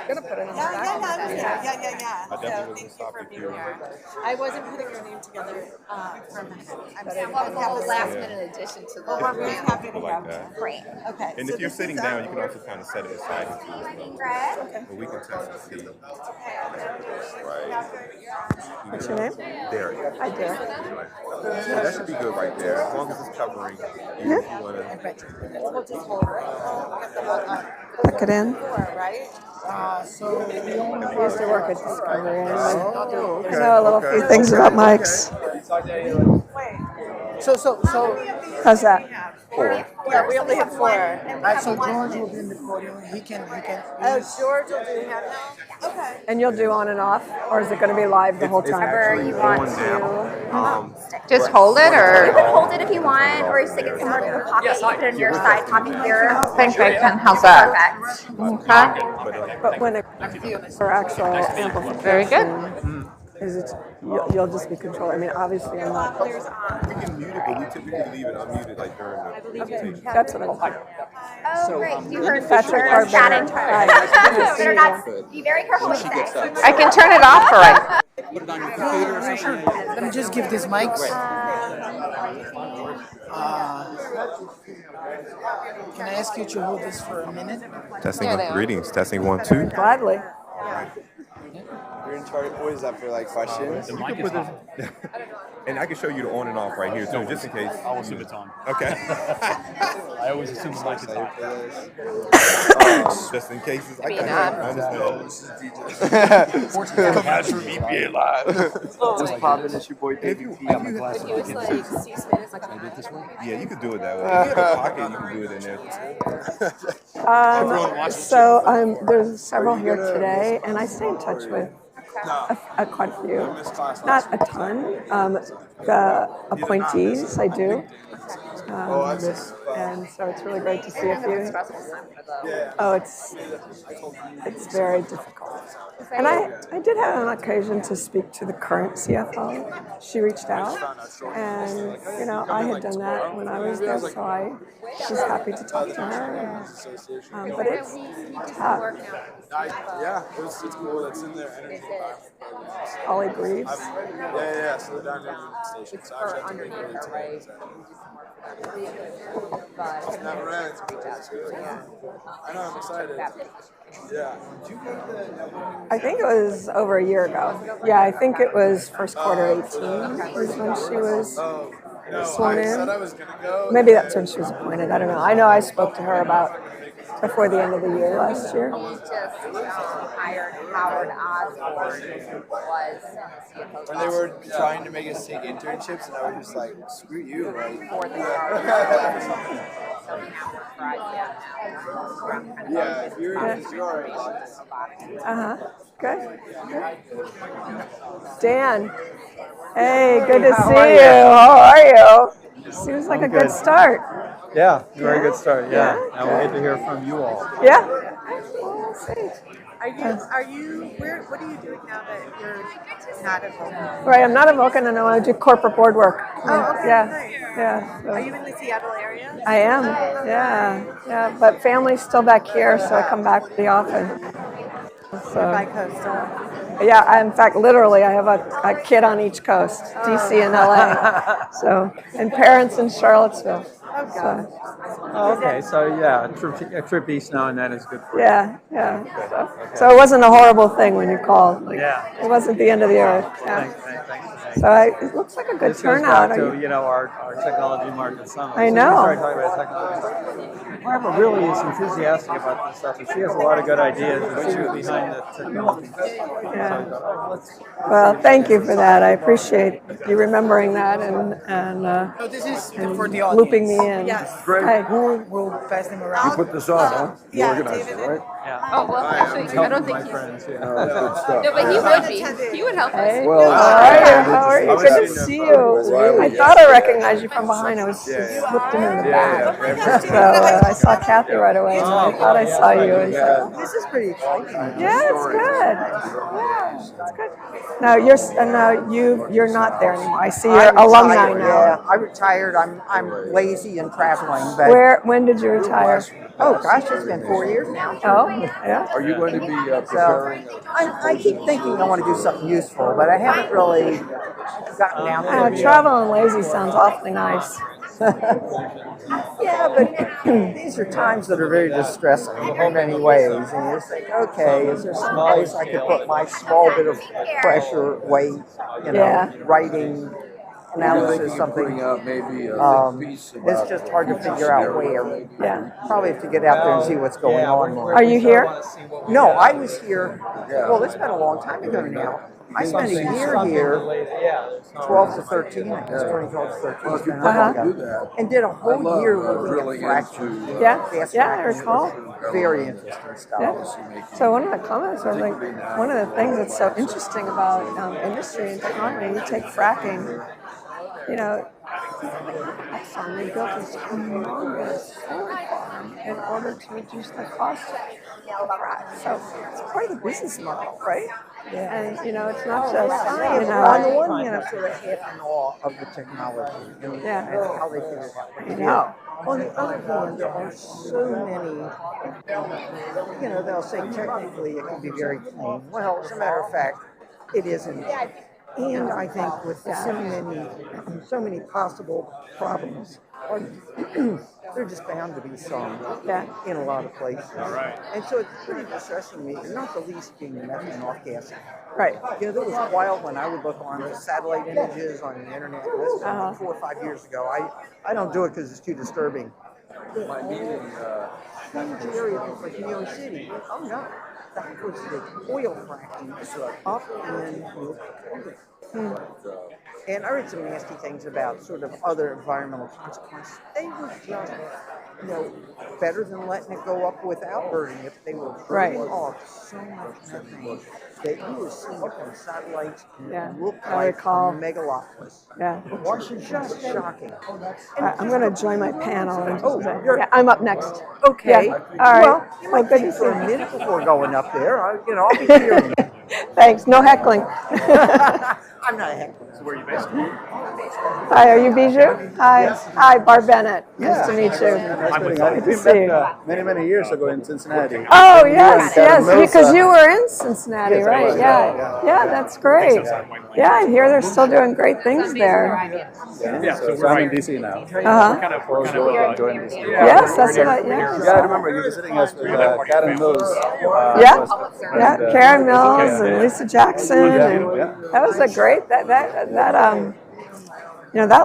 Gonna put it on yeah. So thank you for being here. I wasn't putting your name together for a minute. I'm sorry. What was the last minute addition to the Well, we're very happy to Like have you. that. Great. Okay. And so if you're this sitting is, down, you can also kind of set it aside into Fred? but we can test and see. What's your name? Derek. Hi, Derek. So that should be good right there. As long as it's covering. You want to. We'll just hold it. Look it in. Right? So I used to work at Discovery. Oh, okay. I know a little few things about mics. So How's that? 4. Yeah, we only have 4. so George will be in the podium. He can. Oh, George will do handheld? Okay. And you'll do on and off? Or is it going to be live the whole time? Wherever you want to. Just hold it, or? You can hold it if you want, or you stick it somewhere in your pocket. You put it in your side pocket here. I think I can. How's that? Perfect. Okay. But when it for actual amplification, Very good. Is it you'll just be controlling? I mean, obviously I'm not. We can mute it, but we typically leave it unmuted like during the presentation. That's what I'm talking Oh, great. You heard Patrick we're Barber. chatting. Hi. Better not, be very careful what you say. I can turn it off, all right? Put it on your computer or something. Let me just give these mics. Can I ask you to hold this for a minute? Testing. Greetings. Testing 1 2. Gladly. You're in charge. What is that for, like questions? And you can put this, and I can show you the on and off right here too, just in case. I'll assume it's on. Okay. I always assume the mic is on. Just in case. I Catch from EPA Live. Just popping. It's your boy David T. Yeah, you could do it that way. If you have a pocket, you can do it in there. So there's several here today, and I stay in touch with quite a few. Not a ton. The appointees, I do. And so it's really great to see a few. Oh, it's very difficult. And I did have an occasion to speak to the current CFO. She reached out, and I had done that when I was there, so I was happy to talk to her. But it's tough. Yeah, it's cool. It's in their energy environment. Ollie Greaves. Yeah. So they're down there in the station. So actually, I have to make early today. It's never ends. I know. I'm excited. Yeah. Did you go to the networking? I think it was over a year ago. Yeah, I think it was first quarter 18 was when she was sworn in. Maybe that's when she was appointed. I don't know. I know I spoke to her about before the end of the year last year. We just hired Howard Osborne, who was CFO. When they were trying to make us take internships, and I was just like, screw you, right? For the yard. So now we're Friday. Yeah, if you're already. Good. Dan. Hey, good to see you. How are you? Seems like a good start. Yeah, very good start. Yeah. Now we'll get to hear from you all. Yeah. Well, we'll see. What are you doing now that you're not at home? Right, I'm not at Vulcan, and I want to do corporate board work. Oh, okay. Yeah. So. Are you in the Seattle area? I am. Yeah. But family's still back here, so I come back pretty often. So. Bi-coastal. Yeah, in fact, literally, I have a kid on each coast, DC and LA. So, and parents in Charlottesville. Okay, so yeah, a trip east now and then is good for you. Yeah. So it wasn't a horrible thing when you called. It wasn't the end of the earth. Yeah. Thanks. So it looks like a good this turnout. Goes back to, our technology market summit. I know. So we started talking about technology. Barbara really is enthusiastic about this stuff, and she has a lot of good ideas, and she was behind the technology. Yeah. Well, thank you for that. I appreciate you remembering that and this is and for the audience. looping me in. Yes. Great. We'll pass them around. You put this on, huh? You organized it, right? Yeah. Oh, well, actually, I don't think he's... Good stuff. No, but he would be. He would help us. Hey, Well, how are you? Good to see you. I thought I recognized you from behind. I was slipped in the back. So I saw Kathy right away, and I thought I saw you. And so, This is pretty exciting. yeah, it's good. Yeah, it's good. Now you're not there anymore. I see you're alumni now. Yeah, I retired. I'm lazy and traveling. But When did you retire? Oh gosh, it's been 4 years now. Oh, yeah. Are you going to be preparing? I keep thinking I want to do something useful, but I haven't really gotten down to it. Travel and lazy sounds awfully nice. Yeah, but these are times that are very distressing in many ways. And you think, okay, is there some place I could put my small bit of pressure, weight, writing, analysis, something. It's just hard to figure out where. Yeah. Probably have to get out there and see what's going on more. Are you here? No, I was here. Well, it's been a long time ago now. I spent a year here, 12 to 13, I guess, 2012 to 13, and did a whole year looking at fractures. Yeah, I recall. Very interesting stuff. Yeah. So one of the comments was like, one of the things that's so interesting about industry and technology, you take fracking, Exxon, they built this humongous solar farm in order to reduce the cost of frack. So it's part of the business model, right? Yeah. And, it's not just, on the one hand, I'm sort of half in awe of the technology and how they figured out what to do. On the other hand, there are so many, they'll say technically it can be very clean. Well, as a matter of fact, it isn't. And I think with so many possible problems, they're just bound to be some in a lot of places. And so it's pretty distressing to me, not the least being the methane off gassing. Right. There was a while when I would look on satellite images on the internet. This was 4 or 5 years ago. I don't do it because it's too disturbing. Huge area looks like New York City. Oh no. That was the oil fracking up in New York. And I read some nasty things about sort of other environmental consequences. They were just you know, better than letting it go up without burning. If they were burning off so much methane that you were seeing it from satellites and it looked like a megalopolis. Yeah. Which is just shocking. I'm going to join my panel. You're, I'm up next. Okay. Yeah. All right. Well, you might good think to for see a you. minute before going up there. I'll be hearing you. Thanks. No heckling. I'm not a heckler. So where are you based? Hi, are you Bijou? Hi. Hi, Barb Bennett. Nice to meet you. Nice Good to see you. many years ago in Cincinnati. Oh, yes, yes, because you were in Cincinnati, right? Yeah, that's great. Yeah, I hear they're still doing great things there. Yeah, so I'm in DC now. Uh-huh. Enjoying DC. Yes, that's what I, yeah. Yeah, I remember you visiting us with Karen Mills. Yeah, Karen Mills and Lisa Jackson, and that was a great, that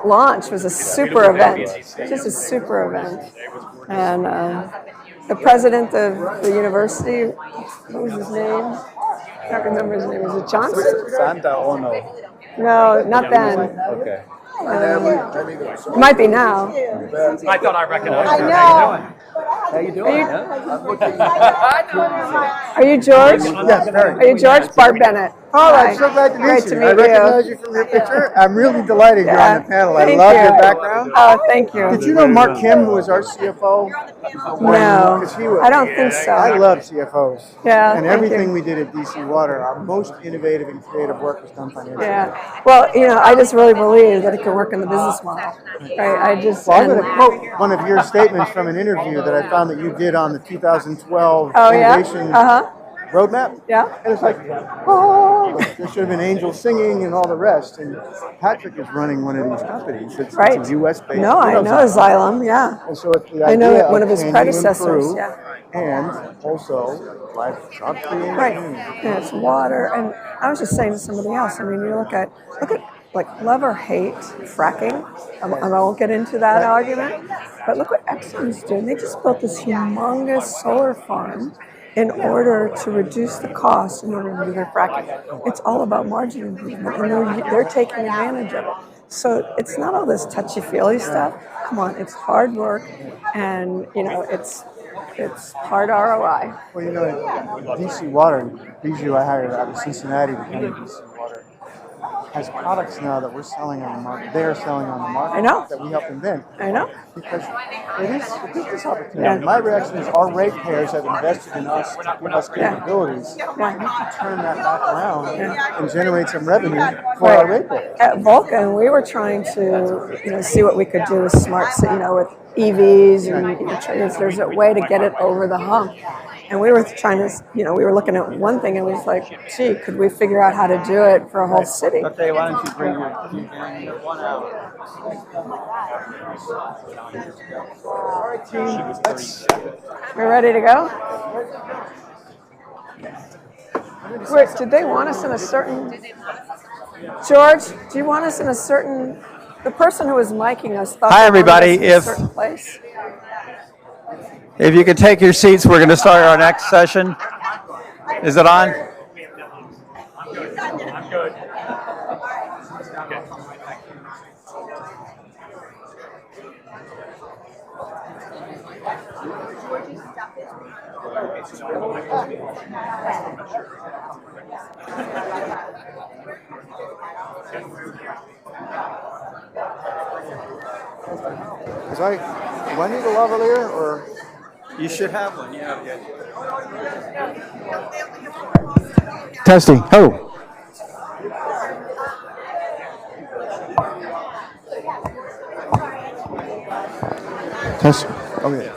launch was a super event, just a super event. And the president of the university, what was his name? I can't remember his name. Was it Johnson? Santa Ono. No, not then. Okay. It might be now. I thought I recognized you. I know. How you doing? Are you George? Yes, very. Are you George? Barb Bennett. Oh, Hi. I'm so glad to meet Great you. to meet I you. recognize you from your picture. I'm really delighted you're on the panel. I Thank love you. your background. Oh, thank you. Did you know Mark Kim, who was our CFO? No, 'Cause he was, I don't think so. I love CFOs. Yeah, And thank everything you. we did at DC Water, our most innovative and creative work was done financially. Yeah. Well, I just really believe that it can work in the business model. Right? I just. Well, I'm going to quote one of your statements from an interview that I found that you did on the 2012 Oh, yeah? Innovation Uh-huh. Roadmap. Yeah. And it's like, oh, there should have been angels singing and all the rest. And Patrick is running one of these companies. It's Right. a U.S.-based. No, I know Xylem, yeah. And so it's the I know idea it, one of his can you predecessors, improve yeah. And also drive job creation. Right. And it's water. And I was just saying to somebody else, I mean, you look at like love or hate fracking. I won't get into that argument. But look what Exxon's doing. They just built this humongous solar farm in order to reduce the cost in order to do their fracking. It's all about margin improvement, and they're taking advantage of it. So it's not all this touchy-feely stuff. Come on, it's hard work, and it's hard ROI. Well, DC Water, Bijou I hired out of Cincinnati to come to DC Water, has products now that we're selling on the market. They're selling on the market. I know. That we helped invent. I know. Because it is a business opportunity. Yeah. My reaction is our ratepayers have invested in us to give us capabilities. We can turn that back around and generate some revenue for our ratepayers. At Vulcan, we were trying to, see what we could do with smart, with EVs, and there's a way to get it over the hump. And we were trying to, we were looking at one thing and it was like, gee, could we figure out how to do it for a whole city? Okay, why don't you bring your 1 out? All right, team. We're ready to go? Wait, did they want us in a certain... George, do you want us in a certain... The person who was miking us thought Hi, they wanted everybody. us in a certain place. If you could take your seats, we're going to start our next session. Is it on? I'm good. Do I need a lavalier or? You should have one. Yeah. Testing. Oh. Test. Okay.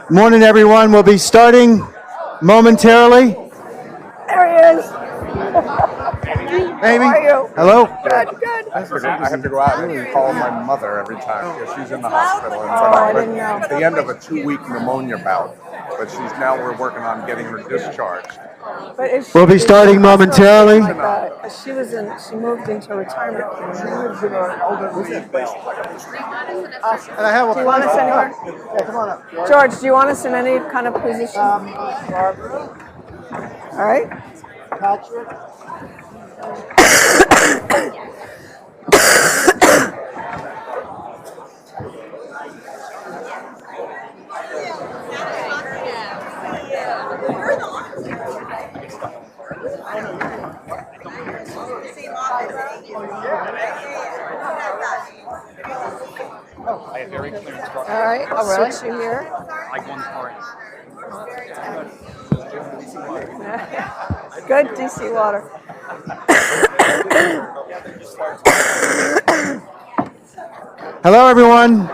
Morning, everyone. We'll be starting momentarily. There he is. Amy. How are you? Hello. Good, good. I have to go out and call my mother every time because she's in the hospital. And I didn't know. at the end of a 2-week pneumonia bout, but we're working on getting her discharged. But is We'll be is starting also momentarily. like that? 'Cause she moved into a retirement community. She lives in an elderly And I have Do you want us anywhere? Yeah, come on up, George, do you want us in any kind of position? All right. Patrick. I have very clear instructions. All right, I'll switch you here. Like one part. Good DC water. Hello, everyone.